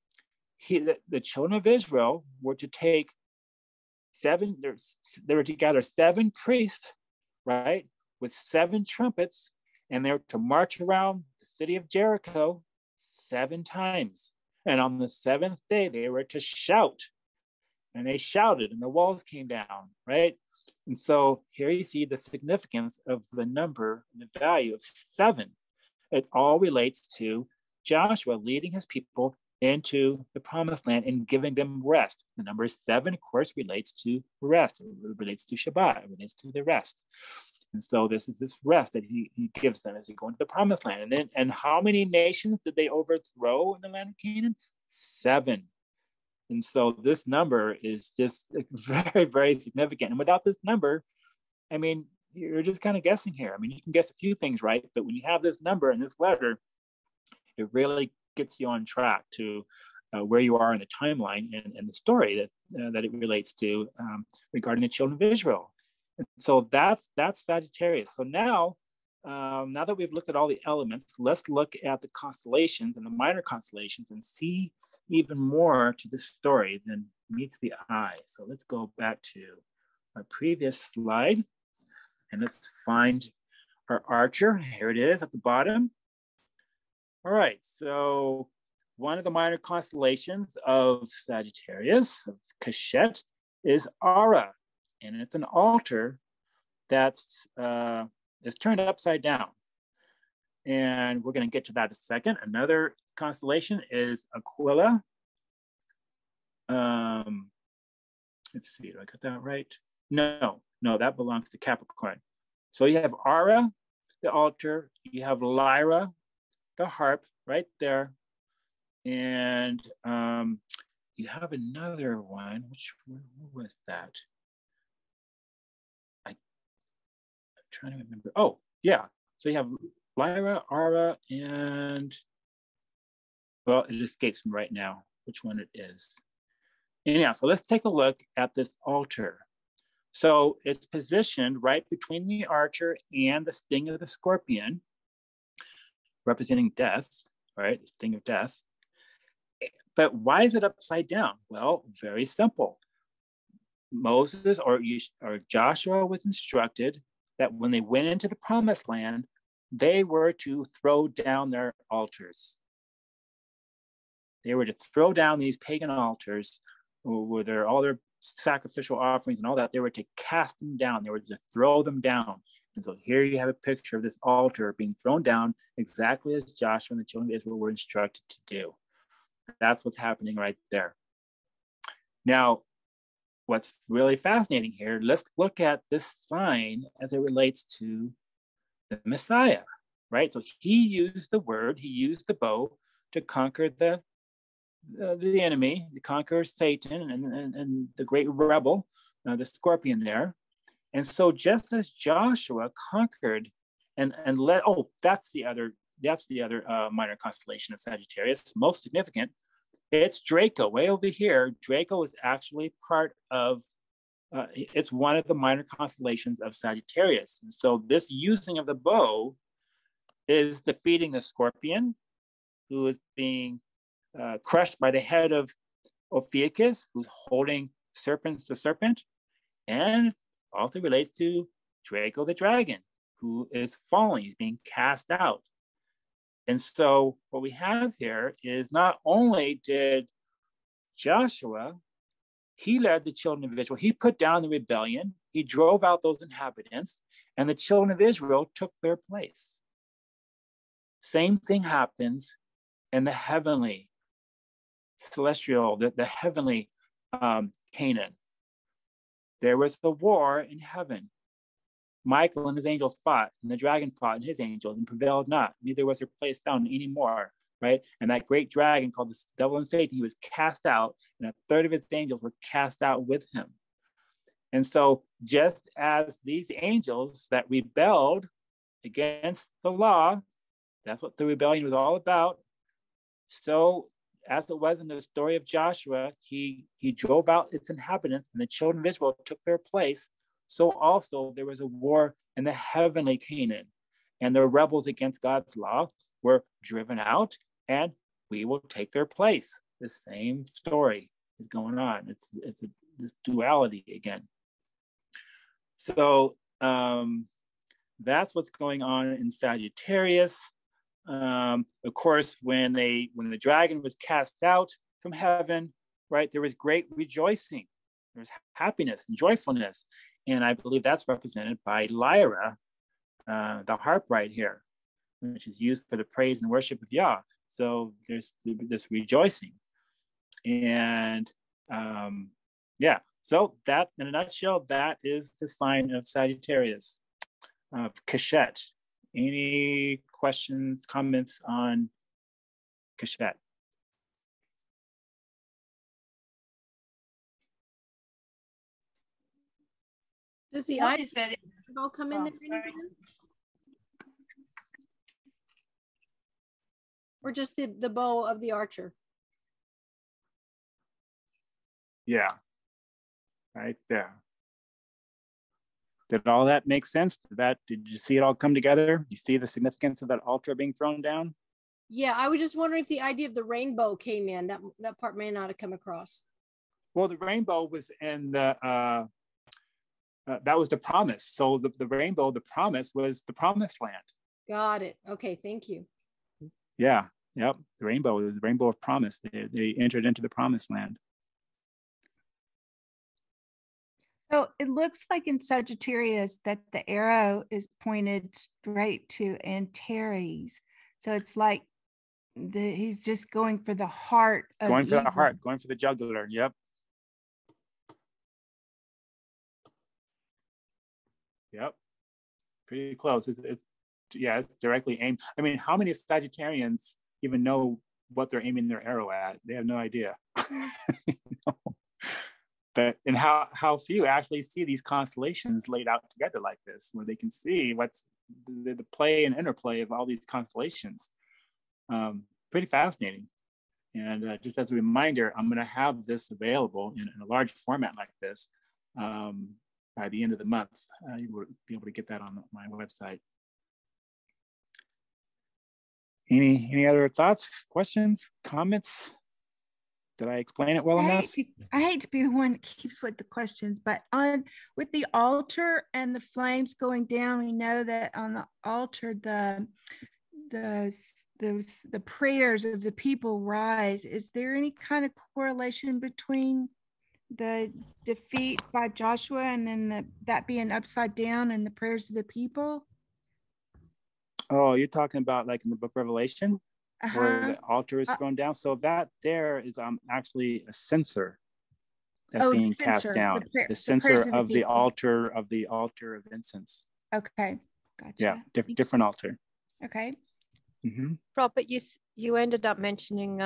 the children of Israel were to take 7, they were to gather 7 priests, right? With 7 trumpets, and they were to march around the city of Jericho 7 times. And on the 7th day, they were to shout. And they shouted, and the walls came down, right? And so here you see the significance of the number, the value of 7. It all relates to Joshua leading his people into the promised land and giving them rest. The number 7, of course, relates to rest. It relates to Shabbat. It relates to the rest. And so this is this rest that he gives them as they go into the promised land. And how many nations did they overthrow in the land of Canaan? 7. And so this number is just very, very significant. And without this number, I mean, you're just kind of guessing here. I mean, you can guess a few things, right? But when you have this number and this letter, it really gets you on track to where you are in the timeline and the story that it relates to regarding the children of Israel. And so that's Sagittarius. So now that we've looked at all the elements, let's look at the constellations and the minor constellations and see even more to the story than meets the eye. So let's go back to our previous slide and let's find our archer. Here it is at the bottom. All right, so one of the minor constellations of Sagittarius, of Keshet, is Ara, and it's an altar that's is turned upside down. And we're going to get to that in a second. Another constellation is Aquila. Let's see, do I got that right? No, that belongs to Capricorn. So you have Ara, the altar. You have Lyra, the harp, right there. And you have another one. Where was that? I'm trying to remember. Oh, yeah. So you have Lyra, Ara, and, well, it escapes me right now which one it is. Anyhow, so let's take a look at this altar. So it's positioned right between the archer and the sting of the scorpion, representing death, right? The sting of death. But why is it upside down? Well, very simple. Moses or Joshua was instructed that when they went into the promised land, they were to throw down their altars. They were to throw down these pagan altars with all their sacrificial offerings and all that. They were to cast them down. They were to throw them down. And so here you have a picture of this altar being thrown down exactly as Joshua and the children of Israel were instructed to do. That's what's happening right there. Now, what's really fascinating here, let's look at this sign as it relates to the Messiah, right? So he used the word, he used the bow to conquer the enemy, to conquer Satan and the great rebel, the scorpion there. And so just as Joshua conquered and led, that's the other minor constellation of Sagittarius, most significant. It's Draco, way over here. Draco is actually part of, it's one of the minor constellations of Sagittarius. And so this using of the bow is defeating the scorpion, who is being crushed by the head of Ophiuchus, who's holding serpents to serpent, and also relates to Draco the dragon, who is falling, he's being cast out. And so what we have here is not only did Joshua, he led the children of Israel, he put down the rebellion, he drove out those inhabitants, and the children of Israel took their place. Same thing happens in the heavenly, celestial, the heavenly Canaan. There was a war in heaven. Michael and his angels fought, and the dragon fought and his angels and prevailed not. Neither was their place found anymore, right? And that great dragon called the devil and Satan, he was cast out, and a third of his angels were cast out with him. And so just as these angels that rebelled against the law, that's what the rebellion was all about. So as it was in the story of Joshua, he drove out its inhabitants, and the children of Israel took their place. So also there was a war in the heavenly Canaan, and the rebels against God's law were driven out, and we will take their place. The same story is going on. It's this duality again. So that's what's going on in Sagittarius. Of course, when the dragon was cast out from heaven, right, there was great rejoicing. There was happiness and joyfulness. And I believe that's represented by Lyra, the harp right here, which is used for the praise and worship of Yah. So there's this rejoicing. And so that, in a nutshell, that is the sign of Sagittarius, of Keshet. Any questions, comments on Keshet? Does the What eye is that? all come in there? Sorry. Or just the bow of the archer? Yeah, right there. Did all that make sense? Did you see it all come together? You see the significance of that altar being thrown down? Yeah, I was just wondering if the idea of the rainbow came in. That part may not have come across. Well, the rainbow was in the, that was the promise. So the rainbow, the promise was the promised land. Got it. Okay, thank you. Yeah, yep. The rainbow of promise. They entered into the promised land. So it looks like in Sagittarius that the arrow is pointed straight to Antares. So it's like he's just going for the heart of Going for evil. the heart, going for the jugular. Yep. Yep. Pretty close. It's directly aimed. I mean, how many Sagittarians even know what they're aiming their arrow at? They have no idea. You know? And how few actually see these constellations laid out together like this, where they can see what's the play and interplay of all these constellations. Pretty fascinating. And just as a reminder, I'm going to have this available in a large format like this by the end of the month. You will be able to get that on my website. Any other thoughts, questions, comments? Did I explain it well enough? I hate to be the one that keeps with the questions, but with the altar and the flames going down, we know that on the altar, the prayers of the people rise. Is there any kind of correlation between the defeat by Joshua and then that being upside down and the prayers of the people? Oh, you're talking about like in the book of Revelation, where the altar is thrown down. So that there is actually a censer that's being cast down. The censer of the altar of incense. Okay, gotcha. Yeah, different altar. Okay. Mm-hmm. Robert, you ended up mentioning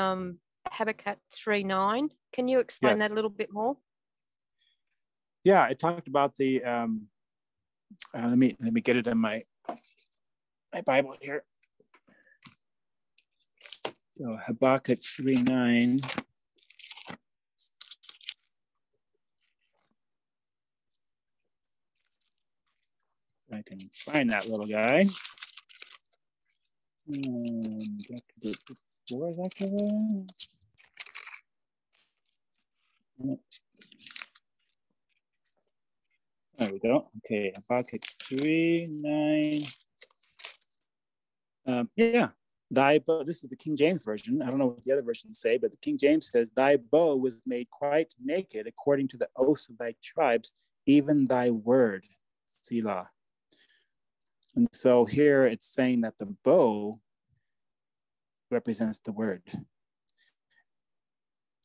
Habakkuk 3:9. Can you explain that a little bit more? Yeah, I talked about the. Let me get it in my Bible here. So Habakkuk 3:9. I can find that little guy. There we go. Okay, Habakkuk 3:9. Yeah, thy bow. This is the King James version. I don't know what the other versions say, but the King James says, "Thy bow was made quite naked, according to the oaths of thy tribes, even thy word, Selah." And so here it's saying that the bow represents the word,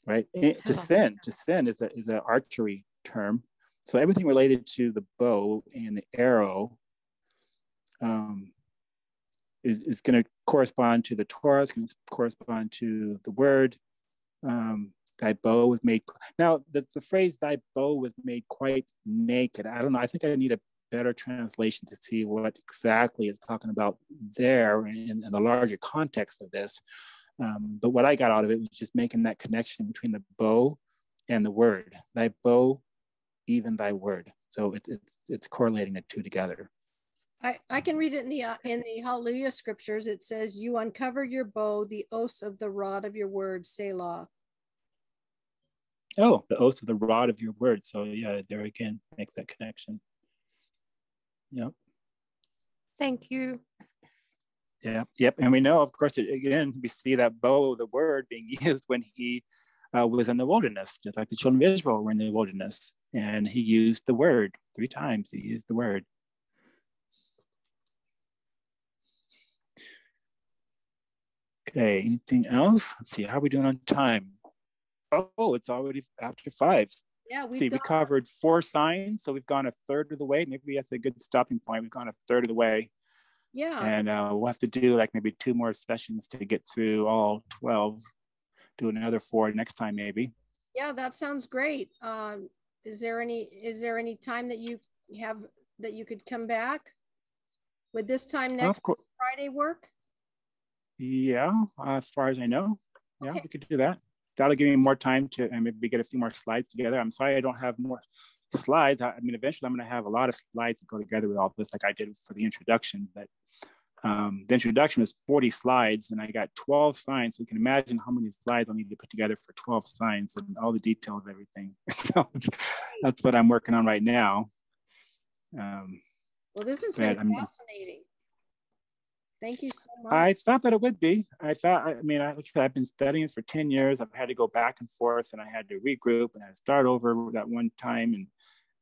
right? To sin is an archery term. So everything related to the bow and the arrow is going to correspond to the Torah. It's going to correspond to the word. Thy bow was made. Now the phrase "thy bow was made quite naked." I don't know. I think I need a better translation to see what exactly is talking about there in the larger context of this. But what I got out of it was just making that connection between the bow and the word. Thy bow, even thy word. So it's correlating the two together. I can read it in the Hallelujah scriptures. It says, "You uncover your bow, the oaths of the rod of your word, Selah." Oh, the oaths of the rod of your word. So yeah, there again, make that connection. Yep. Thank you. Yeah. Yep. And we know, of course, again, we see that bow, the word, being used when he was in the wilderness, just like the children of Israel were in the wilderness. And he used the word 3 times. He used the word. Okay. Anything else? Let's see. How are we doing on time? Oh, it's already after 5. Yeah, we covered 4 signs, so we've gone a third of the way. Maybe that's a good stopping point. We've gone a third of the way. Yeah. And we'll have to do like maybe 2 more sessions to get through all 12. Do another 4 next time, maybe. Yeah, that sounds great. Is there any time that you have that you could come back? Would this time next Friday work? Yeah, as far as I know. Yeah, okay. We could do that. That'll give me more time to maybe get a few more slides together. I'm sorry I don't have more slides. I mean, eventually I'm going to have a lot of slides to go together with all this, like I did for the introduction. But the introduction was 40 slides, and I got 12 signs. So you can imagine how many slides I'll need to put together for 12 signs and all the details of everything. So that's what I'm working on right now. Well, this has been fascinating. Thank you so much. I thought that it would be. I've been studying this for 10 years. I've had to go back and forth, and I had to regroup and I had to start over that one time.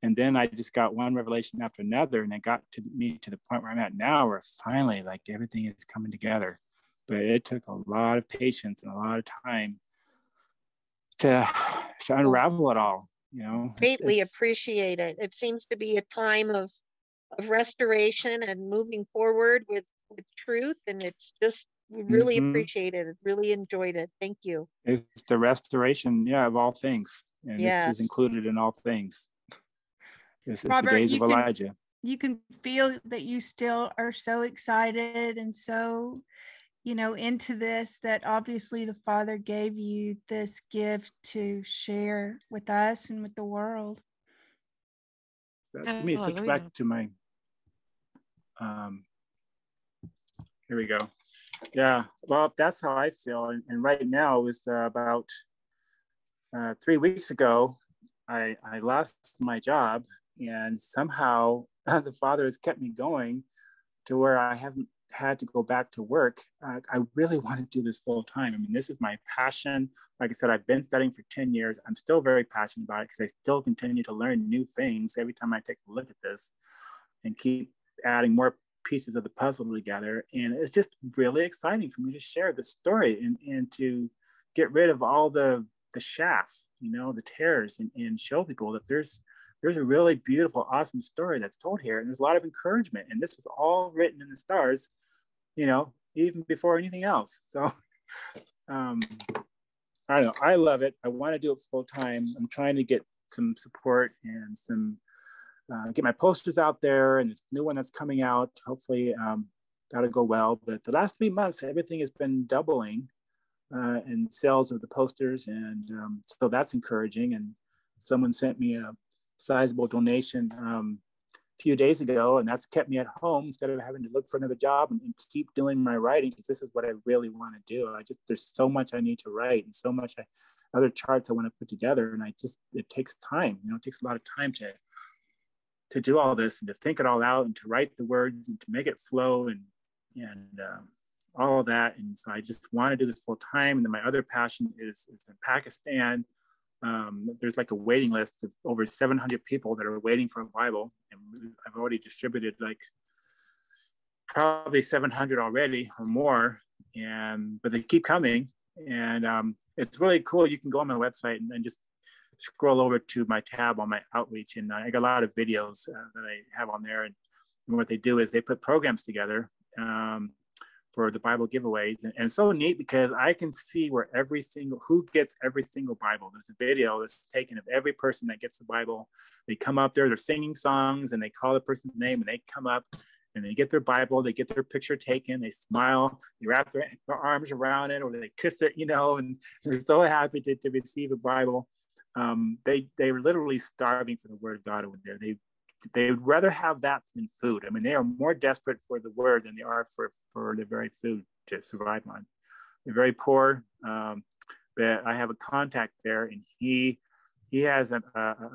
And then I just got one revelation after another, and it got to me to the point where I'm at now, where finally, like, everything is coming together. But it took a lot of patience and a lot of time to unravel it all. You know, Greatly appreciate it. It seems to be a time of restoration and moving forward with truth, and it's just, we really appreciate it. Really enjoyed it. Thank you. It's the restoration, of all things, and Yes. this is included in all things. This is Robert, the days of Elijah. You can feel that you still are so excited and so, into this, that obviously the Father gave you this gift to share with us and with the world. Let me switch back to my, here we go. Yeah, well, that's how I feel. And right now, it was about 3 weeks ago, I lost my job, and somehow the Father has kept me going to where I haven't had to go back to work. I really want to do this full time. I mean, this is my passion. Like I said, I've been studying for 10 years. I'm still very passionate about it because I still continue to learn new things every time I take a look at this and keep adding more pieces of the puzzle together. And it's just really exciting for me to share the story and to get rid of all the chaff, the tears, and show people that there's a really beautiful, awesome story that's told here. And there's a lot of encouragement. And this was all written in the stars, even before anything else. So I don't know. I love it. I want to do it full time. I'm trying to get some support and some, get my posters out there, and this new one that's coming out. Hopefully that'll go well. But the last 3 months, everything has been doubling in sales of the posters. And so that's encouraging. And someone sent me a sizable donation a few days ago, and that's kept me at home instead of having to look for another job and keep doing my writing, because this is what I really want to do. There's so much I need to write, and so much other charts I want to put together, and it takes time. It takes a lot of time to do all this and to think it all out and to write the words and to make it flow and all of that. And so I just want to do this full time. And then my other passion is in Pakistan. There's like a waiting list of over 700 people that are waiting for a Bible, and I've already distributed like probably 700 already or more, but they keep coming. And it's really cool. You can go on my website and just scroll over to my tab on my outreach, and I got a lot of videos that I have on there. And what they do is they put programs together for the Bible giveaways. And it's so neat because I can see who gets every single Bible. There's a video that's taken of every person that gets the Bible. They come up there, they're singing songs, and they call the person's name, and they come up and they get their Bible, they get their picture taken, they smile, they wrap their arms around it, or they kiss it, and they're so happy to receive a Bible. They were literally starving for the word of God over there. They would rather have that than food. I mean, they are more desperate for the word than they are for the very food to survive on. They're very poor, but I have a contact there, and he has a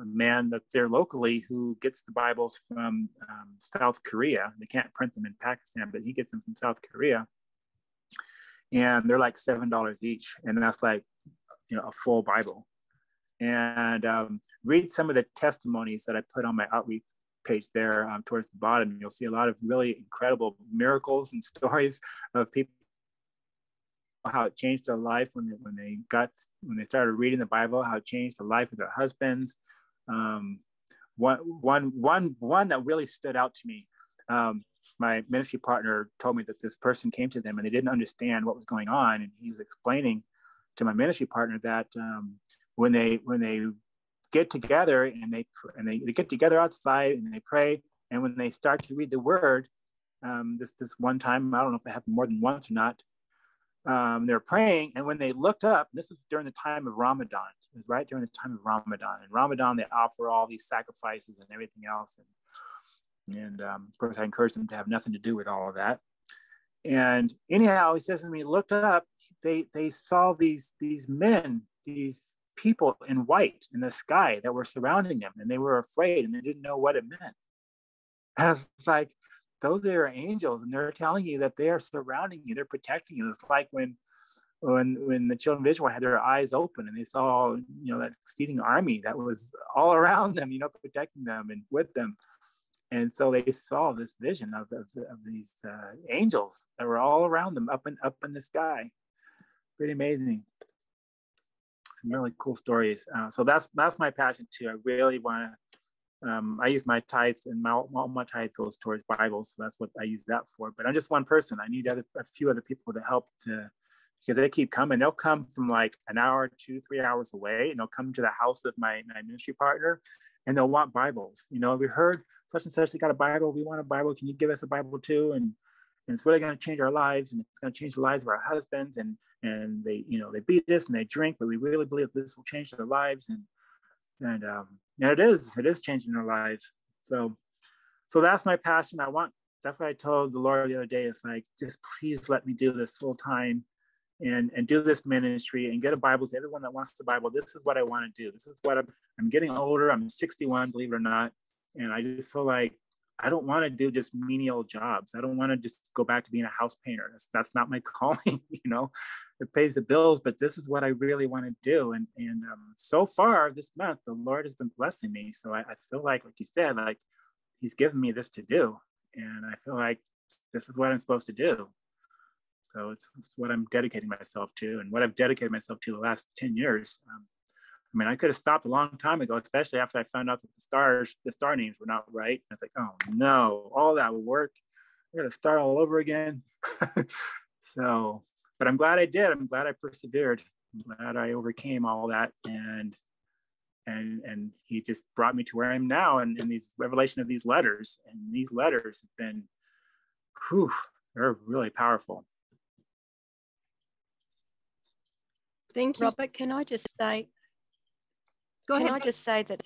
man that's there locally who gets the Bibles from South Korea. They can't print them in Pakistan, but he gets them from South Korea, and they're like $7 each, and that's like a full Bible. And read some of the testimonies that I put on my outreach page there towards the bottom. You'll see a lot of really incredible miracles and stories of people, how it changed their life when they started reading the Bible, how it changed the life of their husbands. One that really stood out to me. My ministry partner told me that this person came to them and they didn't understand what was going on, and he was explaining to my ministry partner that when they get together and they get together outside and they pray, and when they start to read the word, this one time, I don't know if it happened more than once or not, they're praying, and when they looked up, this was during the time of Ramadan. It was right during the time of Ramadan. And Ramadan, they offer all these sacrifices and everything else, and of course, I encouraged them to have nothing to do with all of that. And anyhow, he says when he looked up, they saw these men, these people in white in the sky that were surrounding them, and they were afraid and they didn't know what it meant. And I was like, those are angels, and they're telling you that they are surrounding you, they're protecting you. It's like when when the children of Israel had their eyes open and they saw, that exceeding army that was all around them, protecting them and with them. And so they saw this vision of these angels that were all around them up in the sky. Pretty amazing. Some really cool stories. So that's my passion too. I really want to. I use my tithes, and all my tithe goes towards Bibles. So that's what I use that for. But I'm just one person. I need a few other people to help because they keep coming. They'll come from like an hour, 2-3 hours away, and they'll come to the house of my ministry partner, and they'll want Bibles. We heard such and such, they got a Bible. We want a Bible. Can you give us a Bible too? And it's really going to change our lives, and it's going to change the lives of our husbands. And they, they beat us and they drink, but we really believe this will change their lives. And it is changing their lives. So that's my passion. That's what I told the Lord the other day. It's like, just please let me do this full time and do this ministry and get a Bible to everyone that wants the Bible. This is what I want to do. This is what I'm getting older. I'm 61, believe it or not. And I just feel like I don't want to do just menial jobs. I don't want to just go back to being a house painter. That's not my calling, It pays the bills, but this is what I really want to do. And so far this month, the Lord has been blessing me. So I feel like you said, like he's given me this to do. And I feel like this is what I'm supposed to do. So it's what I'm dedicating myself to, and what I've dedicated myself to the last 10 years. I could have stopped a long time ago, especially after I found out that the star names were not right. I was like, oh no, all that would work. I got to start all over again. But I'm glad I did. I'm glad I persevered. I'm glad I overcame all that. And he just brought me to where I am now. And these revelation of these letters, and these letters have been, they're really powerful. Thank you. Robert, can I just say, Go ahead. Can I just say that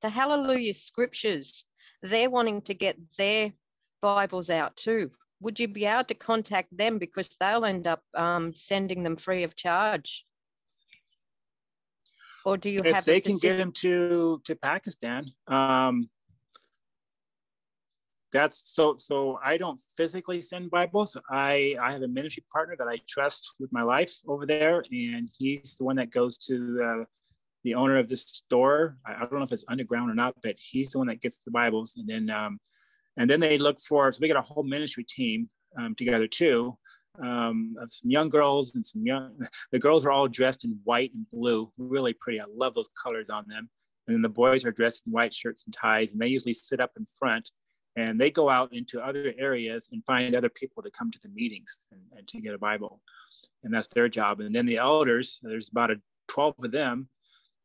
the Hallelujah scriptures, they're wanting to get their Bibles out too. Would you be able to contact them, because they'll end up sending them free of charge? Or do you have if they can get them to Pakistan? That's so I don't physically send Bibles. I have a ministry partner that I trust with my life over there, and he's the one that goes to the owner of this store. I don't know if it's underground or not, but he's the one that gets the Bibles. And then they look for, so we got a whole ministry team together too, of some young girls and the girls are all dressed in white and blue, really pretty. I love those colors on them. And then the boys are dressed in white shirts and ties, and they usually sit up in front, and they go out into other areas and find other people to come to the meetings and to get a Bible. And that's their job. And then the elders, there's about 12 of them,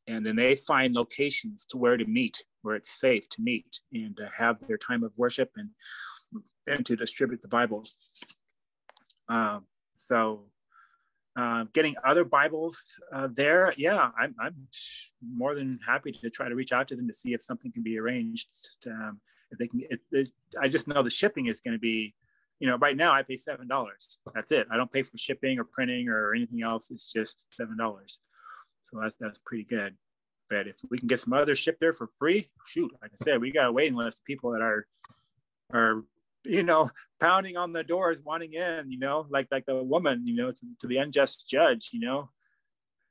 and then they find locations to where to meet, where it's safe to meet and to have their time of worship and to distribute the Bibles. Getting other Bibles there, yeah, I'm more than happy to try to reach out to them to see if something can be arranged. If they can, I just know the shipping is going to be, right now I pay $7. That's it. I don't pay for shipping or printing or anything else. It's just $7. So that's pretty good. But if we can get some others shipped there for free, shoot, like I said, we got a waiting list of people that are pounding on the doors wanting in, like the woman, to the unjust judge,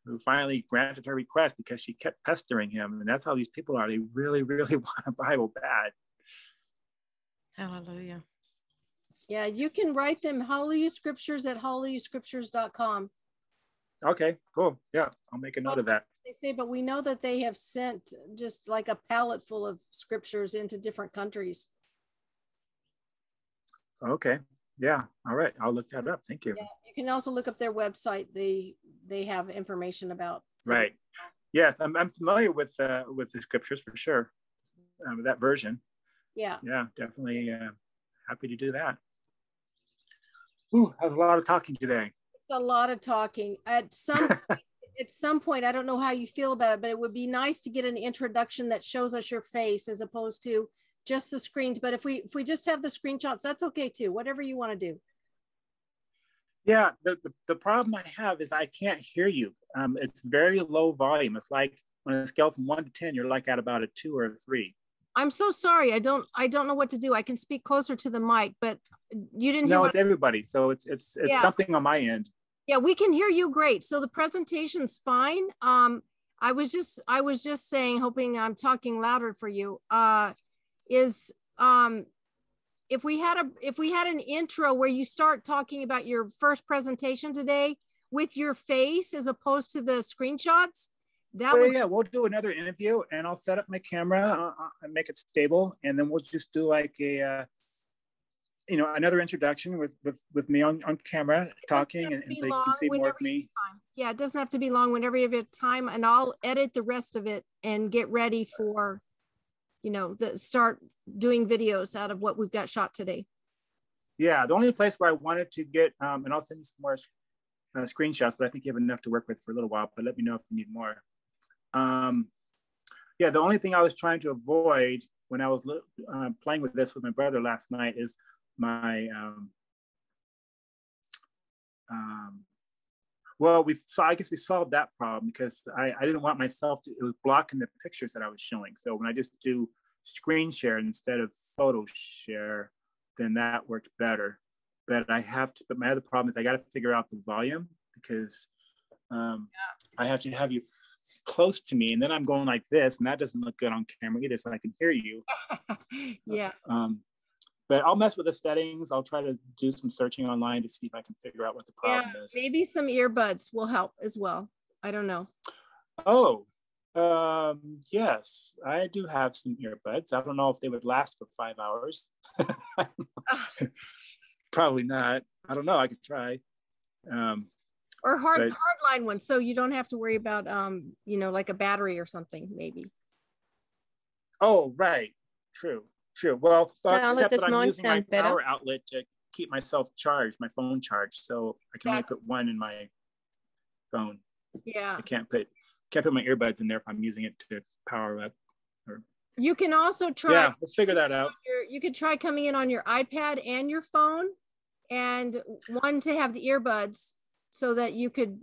who finally granted her request because she kept pestering him. And that's how these people are. They really, really want a Bible bad. Hallelujah. Yeah, you can write them Hallelujah Scriptures at hallelujahscriptures.com. Okay, cool. Yeah, I'll make a note of that. They say, but we know that they have sent just like a pallet full of scriptures into different countries. Okay. Yeah. All right. I'll look that up. Thank you. Yeah, you can also look up their website. They have information about. Right. Yes, I'm familiar with the scriptures for sure. That version. Yeah. Yeah, definitely happy to do that. Ooh, that was a lot of talking today. It's a lot of talking. At some point, I don't know how you feel about it, but it would be nice to get an introduction that shows us your face as opposed to just the screens. But if we just have the screenshots, that's okay too. Whatever you want to do. Yeah, the problem I have is I can't hear you. It's very low volume. It's like on a scale from 1 to 10, you're like at about a 2 or a 3. I'm so sorry. I don't know what to do. I can speak closer to the mic, but you didn't hear. No, it's everybody. So it's yeah. something on my end. Yeah, we can hear you great. So the presentation's fine. I was just saying, hoping I'm talking louder for you. If we had an intro where you start talking about your first presentation today with your face as opposed to the screenshots, that would. Yeah, we'll do another interview, and I'll set up my camera and make it stable, and then we'll just do like a another introduction with me on camera talking, and so you can see more of me. Yeah, it doesn't have to be long. Whenever you have time, and I'll edit the rest of it and get ready for start doing videos out of what we've got shot today. Yeah, the only place where I wanted to get and I'll send you some more screenshots, but I think you have enough to work with for a little while, but let me know if you need more. Yeah, the only thing I was trying to avoid when I was playing with this with my brother last night is my well, I guess we solved that problem because I didn't want myself to, it was blocking the pictures that I was showing. So when I just do screen share instead of photo share, then that worked better. But but my other problem is I got to figure out the volume because I have to have you close to me, and then I'm going like this, and that doesn't look good on camera either, so I can hear you. Yeah. But I'll mess with the settings. I'll try to do some searching online to see if I can figure out what the problem is. Maybe some earbuds will help as well. I don't know. Oh, yes, I do have some earbuds. I don't know if they would last for 5 hours. Probably not. I don't know. I could try. Or hardline ones, so you don't have to worry about like a battery or something, maybe. Oh, right. True. Well, except that I'm using my better. power outlet to keep myself charged, my phone charged, so I can only put one in my phone. Yeah. I can't put my earbuds in there if I'm using it to power up. You can also try. Yeah, we'll figure that out. You could try coming in on your iPad and your phone, and one to have the earbuds so that you could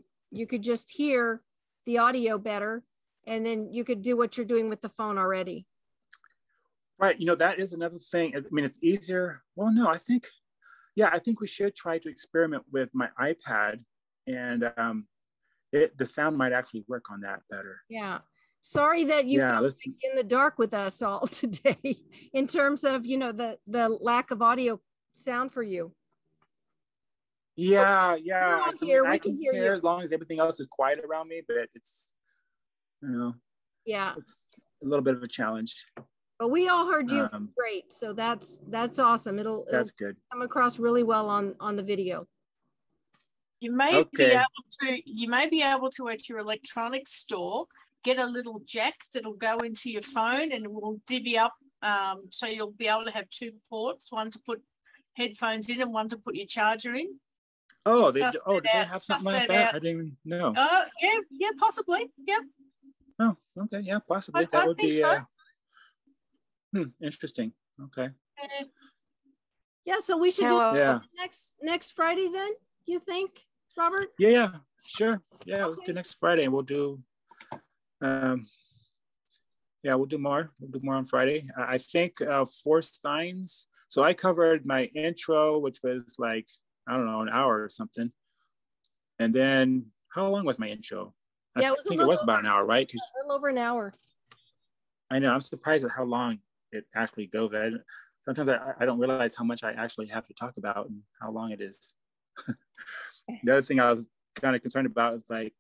just hear the audio better, and then you could do what you're doing with the phone already. Right, that is another thing. I mean, it's easier. Well, no, I think we should try to experiment with my iPad, and the sound might actually work on that better. Yeah. Sorry that you felt in the dark with us all today in terms of, the lack of audio sound for you. Yeah. I can hear you as long as everything else is quiet around me, but it's, yeah, it's a little bit of a challenge. But we all heard you great. So that's awesome. It'll good. Come across really well on the video. You may be able to at your electronics store get a little jack that'll go into your phone and it will divvy up, so you'll be able to have two ports, one to put headphones in and one to put your charger in. Oh, do they have something like that? I didn't even know. Yeah, possibly. Yep. Oh, okay, yeah, possibly. That would be so. Interesting. Okay. Yeah, so we should do next Friday then, you think, Robert? Yeah, sure. Yeah, let's do next Friday, and we'll do we'll do more. We'll do more on Friday. I think 4 signs. So I covered my intro, which was like, I don't know, an hour or something. And then how long was my intro? Yeah, I think it was about an hour, right? A little over an hour. I know. I'm surprised at how long it actually goes. Sometimes I don't realize how much I actually have to talk about and how long it is. The other thing I was kind of concerned about is like,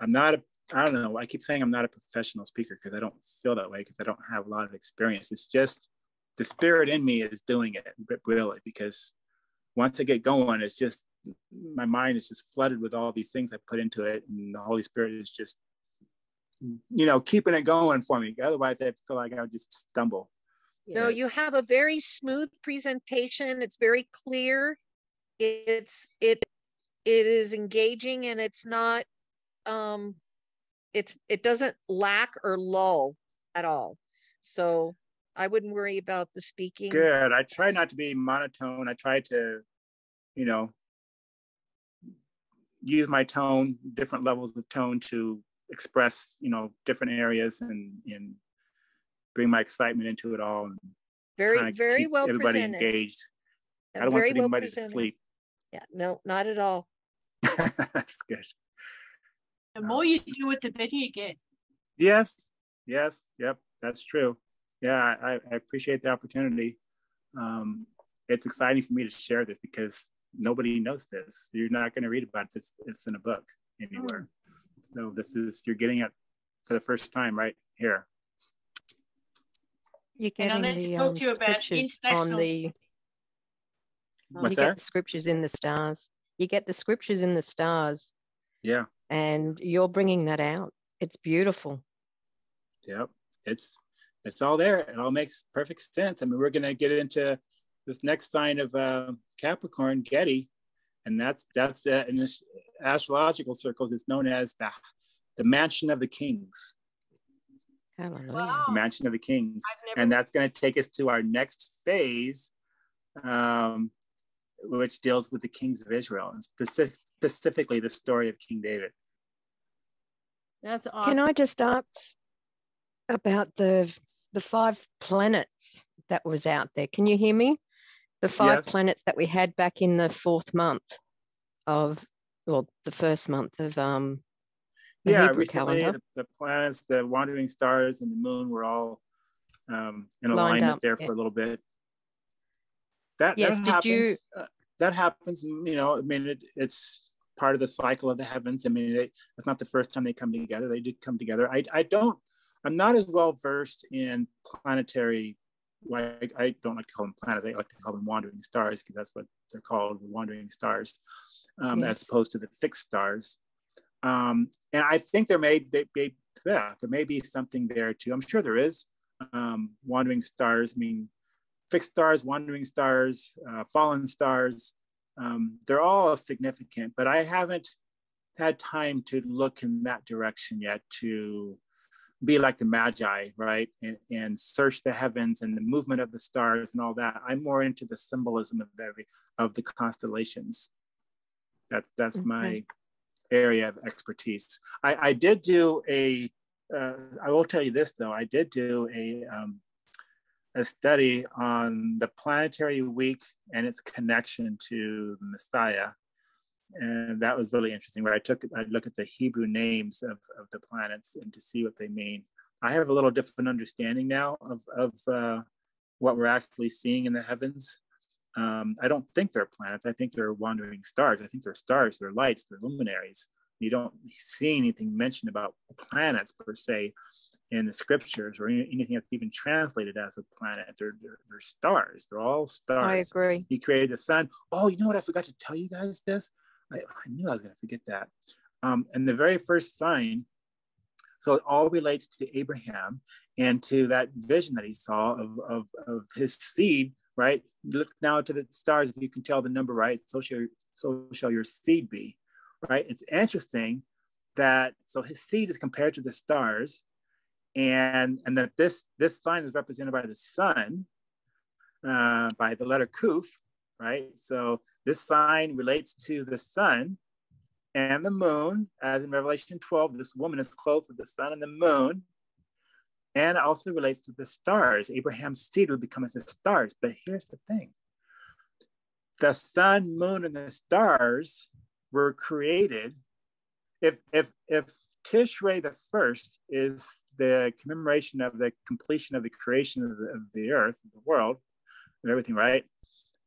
I don't know. I keep saying I'm not a professional speaker because I don't feel that way because I don't have a lot of experience. It's just the spirit in me is doing it, really, because once I get going, it's just, my mind is just flooded with all these things I put into it. And the Holy Spirit is just, keeping it going for me. Otherwise, I feel like I would just stumble. No, you have a very smooth presentation. It's very clear. It is engaging, and it's not, it doesn't lack or lull at all. So I wouldn't worry about the speaking. Good. I try not to be monotone. I try to, use my tone, different levels of tone to express, different areas and bring my excitement into it all. And very well everybody presented. engaged. I don't want anybody to sleep. Yeah, no, not at all. That's good. The more you do it, the better you get. Yes, yep, that's true. Yeah, I appreciate the opportunity. It's exciting for me to share this because nobody knows this. You're not going to read about it. It's in a book anywhere. So you're getting it for the first time right here. You're And I getting need to the talk to you about scriptures on international. the. What's you that? get the scriptures in the stars. You get the scriptures in the stars, Yeah. and you're bringing that out. It's beautiful. Yep. It's all there. It all makes perfect sense. I mean, we're going to get into this next sign of Capricorn, Getty, and that's in this astrological circles, it's known as the mansion of the kings. Hallelujah. Wow. The mansion of the kings. And that's going to take us to our next phase, which deals with the kings of Israel, and specifically the story of King David. That's awesome. Can I just ask about the 5 planets that was out there? Can you hear me? The 5 Yes. planets that we had back in the 4th month of, well, the first month of the Hebrew recently calendar. the planets, the wandering stars, and the moon were all in Lined alignment up, there yeah. for a little bit. That Yes, happens. That happens. You know, I mean, it's part of the cycle of the heavens. I mean, it's not the first time they come together. They did come together. I'm not as well versed in planetary. Like, I don't like to call them planets. I like to call them wandering stars because that's what they're called, wandering stars, as opposed to the fixed stars. And I think there may be something there too. I'm sure there is. Wandering stars, I mean, fixed stars, wandering stars, fallen stars. They're all significant, but I haven't had time to look in that direction yet to be like the Magi, right? And search the heavens and the movement of the stars and all that. I'm more into the symbolism of the constellations. That's my area of expertise. I did do I will tell you this though, I did do a study on the planetary week and its connection to the Messiah. And that was really interesting, where I look at the Hebrew names of the planets and to see what they mean. I have a little different understanding now of what we're actually seeing in the heavens. I don't think they're planets. I think they're wandering stars. I think they're stars, they're lights, they're luminaries. You don't see anything mentioned about planets per se in the scriptures or anything that's even translated as a planet. They're stars. They're all stars. I agree. He created the sun. Oh, you know what? I forgot to tell you guys this. I knew I was going to forget that. And the very first sign, so it all relates to Abraham and to that vision that he saw of his seed, right? Look now to the stars. If you can tell the number right, so shall your seed be, right? It's interesting that, so his seed is compared to the stars, and that this sign is represented by the sun, by the letter Kuf, right? So this sign relates to the sun and the moon, as in Revelation 12, this woman is clothed with the sun and the moon. And it also relates to the stars. Abraham's seed would become as the stars. But here's the thing. The sun, moon, and the stars were created. If Tishrei the first is the commemoration of the completion of the creation of the earth, of the world, and everything, right?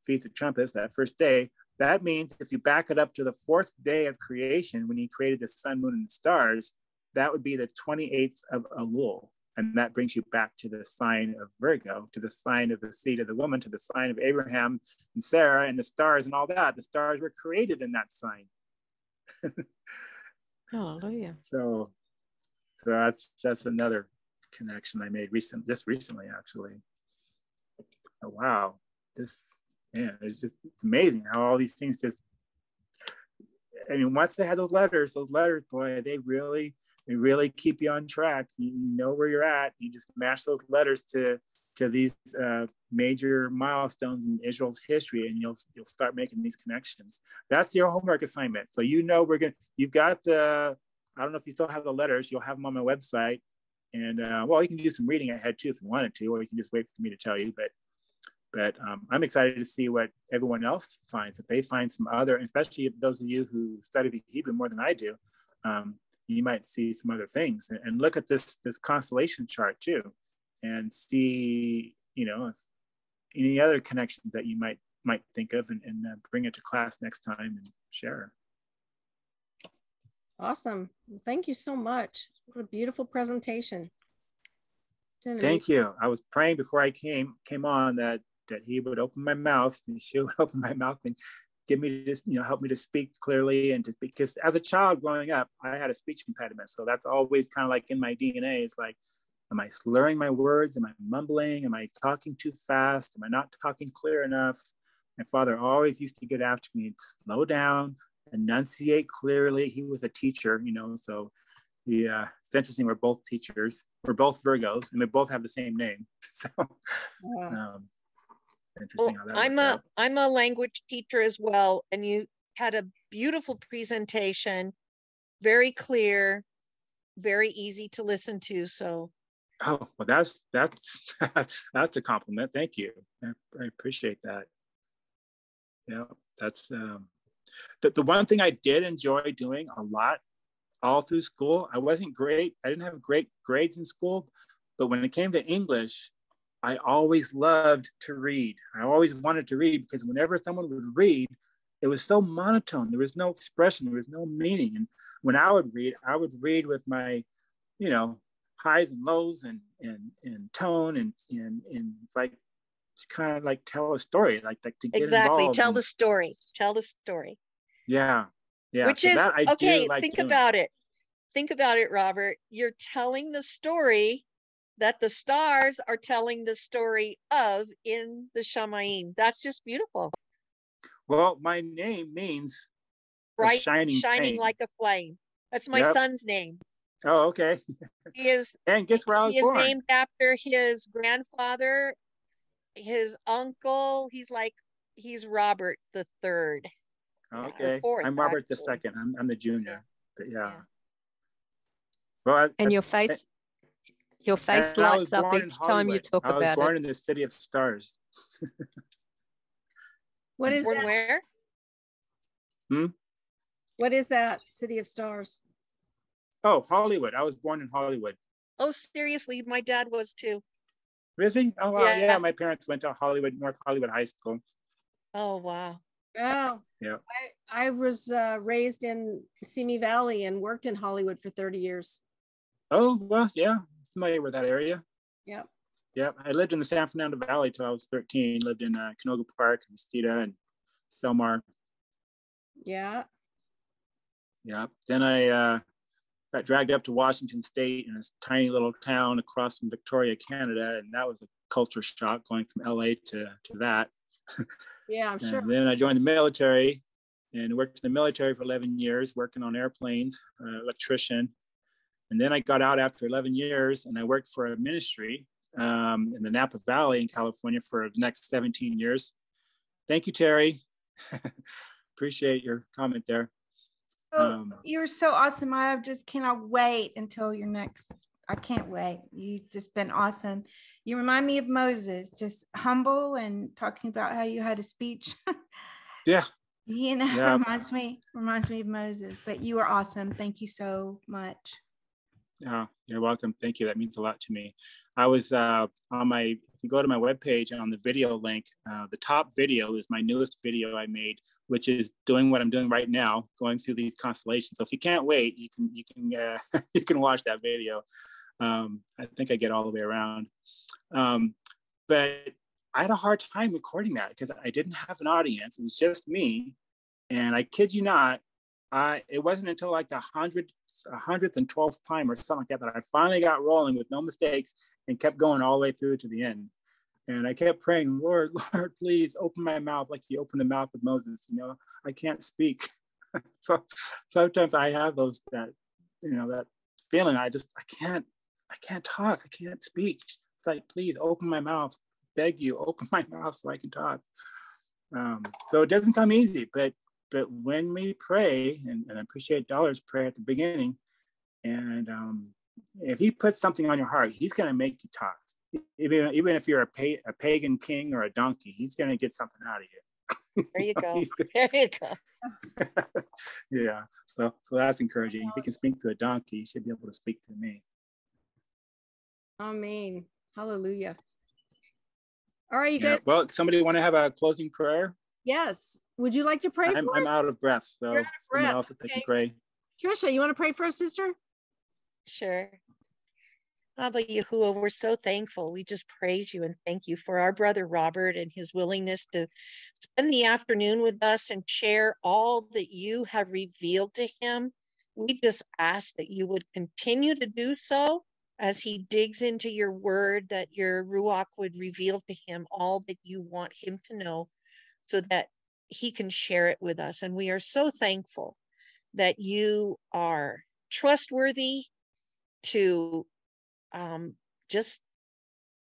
Feast of Trumpets, that first day, that means if you back it up to the 4th day of creation, when he created the sun, moon, and the stars, that would be the 28th of Elul. And that brings you back to the sign of Virgo, to the sign of the seed of the woman, to the sign of Abraham and Sarah and the stars and all that. The stars were created in that sign. Hallelujah. So that's another connection I made just recently, actually. Oh, wow. It's amazing how all these things just, I mean, once they had those letters, boy, they really keep you on track. You know where you're at. You just match those letters to these major milestones in Israel's history, and you'll start making these connections. That's your homework assignment. So you've got the, I don't know if you still have the letters. You'll have them on my website, and well, you can do some reading ahead too if you wanted to, or you can just wait for me to tell you. But But I'm excited to see what everyone else finds. If they find some other, especially those of you who study the Hebrew more than I do, you might see some other things. And look at this constellation chart too, and see, you know, if any other connections that you might think of, and bring it to class next time and share. Awesome. Well, thank you so much. What a beautiful presentation. Thank you. I was praying before I came on that he would open my mouth, and she would open my mouth and give me this, you know, help me to speak clearly, and because as a child growing up, I had a speech impediment. So that's always kind of like in my DNA. It's like, am I slurring my words? Am I mumbling? Am I talking too fast? Am I not talking clear enough? My father always used to get after me, slow down, enunciate clearly. He was a teacher, you know, so it's interesting. We're both teachers. We're both Virgos, and we both have the same name. So it's interesting how that I'm a language teacher as well, and you had a beautiful presentation, very clear, very easy to listen to. So, oh well, that's that's a compliment. Thank you. I appreciate that. Yeah, that's the one thing I did enjoy doing a lot all through school. I wasn't great. I didn't have great grades in school, but when it came to English, I always loved to read. I always wanted to read, because whenever someone would read, it was so monotone. There was no expression. There was no meaning. And when I would read with my, you know, highs and lows and tone and like, kind of like tell a story, like to get exactly involved. Tell the story. Yeah. Which so is okay. Like think about it, Robert. You're telling the story that the stars are telling the story of in the Shamayim. That's just beautiful. Well, my name means Right, shining like a flame. That's my son's name. Oh, okay. He is, and guess where I was born? He is named after his grandfather, his uncle. He's Robert the third. Okay, fourth, I'm Robert the second. I'm the junior. But yeah. Well, and your face lights up each time you talk about it. I was born in the city of stars. What is that? Where? What is that? City of Stars. Oh, Hollywood. I was born in Hollywood. Oh, seriously, my dad was too. Really? Oh, wow. Yeah, my parents went to North Hollywood High School. Oh, wow. Oh, yeah. I was raised in Simi Valley and worked in Hollywood for 30 years. Oh, well, yeah. Familiar with that area. Yep. Yep. I lived in the San Fernando Valley till I was 13. Lived in Canoga Park, Mesquite, and Selmar. Yeah. Yep. Then I got dragged up to Washington State in this tiny little town across from Victoria, Canada. And that was a culture shock going from LA to that. Yeah, I'm sure. And then I joined the military and worked in the military for 11 years, working on airplanes, electrician. And then I got out after 11 years and I worked for a ministry in the Napa Valley in California for the next 17 years. Thank you, Terry. Appreciate your comment there. Oh, you're so awesome. I just cannot wait until your next. I can't wait. You've just been awesome. You remind me of Moses, just humble and talking about how you had a speech. Yeah. You know, yeah. reminds me of Moses, but you are awesome. Thank you so much. Oh, you're welcome. Thank you. That means a lot to me. I was if you go to my webpage and on the video link, the top video is my newest video I made, which is doing what I'm doing right now, going through these constellations. So if you can't wait, you can you can watch that video. I think I get all the way around. But I had a hard time recording that because I didn't have an audience. It was just me. And I kid you not, it wasn't until like the 112th time or something like that I finally got rolling with no mistakes and kept going all the way through to the end. And I kept praying, Lord, please open my mouth like you opened the mouth of Moses. You know, I can't speak. So sometimes I have that feeling. I can't talk. I can't speak. It's like, please open my mouth. Beg you, open my mouth so I can talk. So it doesn't come easy, but when we pray, and I appreciate Darla's prayer at the beginning, and if he puts something on your heart, he's going to make you talk. even if you're a pagan king or a donkey, he's going to get something out of you. There you go. There you go. Yeah. So that's encouraging. If he can speak to a donkey, he should be able to speak to me. Amen. Hallelujah. All right, you guys. Well, somebody want to have a closing prayer? Yes. Would you like to pray for us? I'm out of breath, so You're out of someone breath. else if they Okay. can pray. Trisha, you want to pray for us, sister? Sure. Abba Yahuwah, we're so thankful. We just praise you and thank you for our brother Robert and his willingness to spend the afternoon with us and share all that you have revealed to him. We just ask that you would continue to do so as he digs into your word, that your Ruach would reveal to him all that you want him to know so that he can share it with us. And we are so thankful that you are trustworthy to just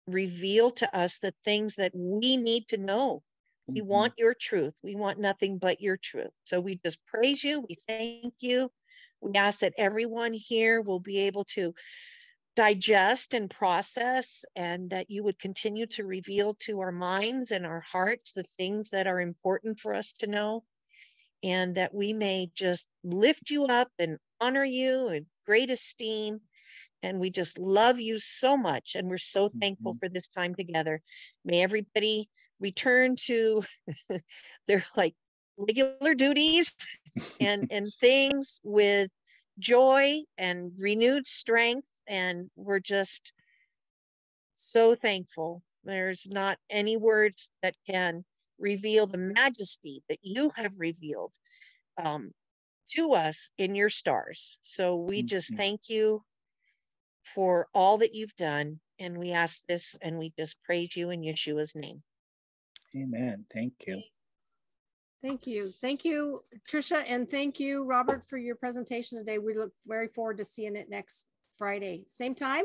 reveal to us the things that we need to know. We want your truth. We want nothing but your truth. So we just praise you. We thank you. We ask that everyone here will be able to digest and process, and that you would continue to reveal to our minds and our hearts the things that are important for us to know, and that we may just lift you up and honor you in great esteem. And we just love you so much. And we're so thankful for this time together. May everybody return to their like regular duties and things with joy and renewed strength. And we're just so thankful. There's not any words that can reveal the majesty that you have revealed to us in your stars. So we just thank you for all that you've done. And we ask this and we just praise you in Yeshua's name. Amen. Thank you. Thank you. Thank you, Trisha. And thank you, Robert, for your presentation today. We look very forward to seeing it next Friday. Same time?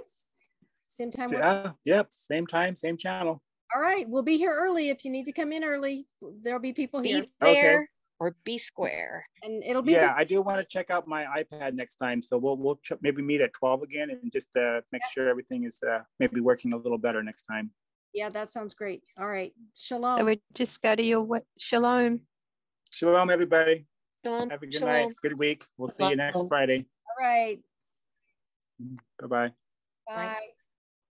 Same time? Yep. Same time, same channel. All right. We'll be here early. If you need to come in early, there'll be people here. Be there. Okay. Or be square. And it'll be I do want to check out my iPad next time, so we'll maybe meet at 12 again and just make sure everything is maybe working a little better next time. Yeah, that sounds great. All right. Shalom. So we just go to your shalom. Shalom, everybody. Shalom. Have a good night. Good week. We'll see you next Friday. All right. Bye-bye. Bye.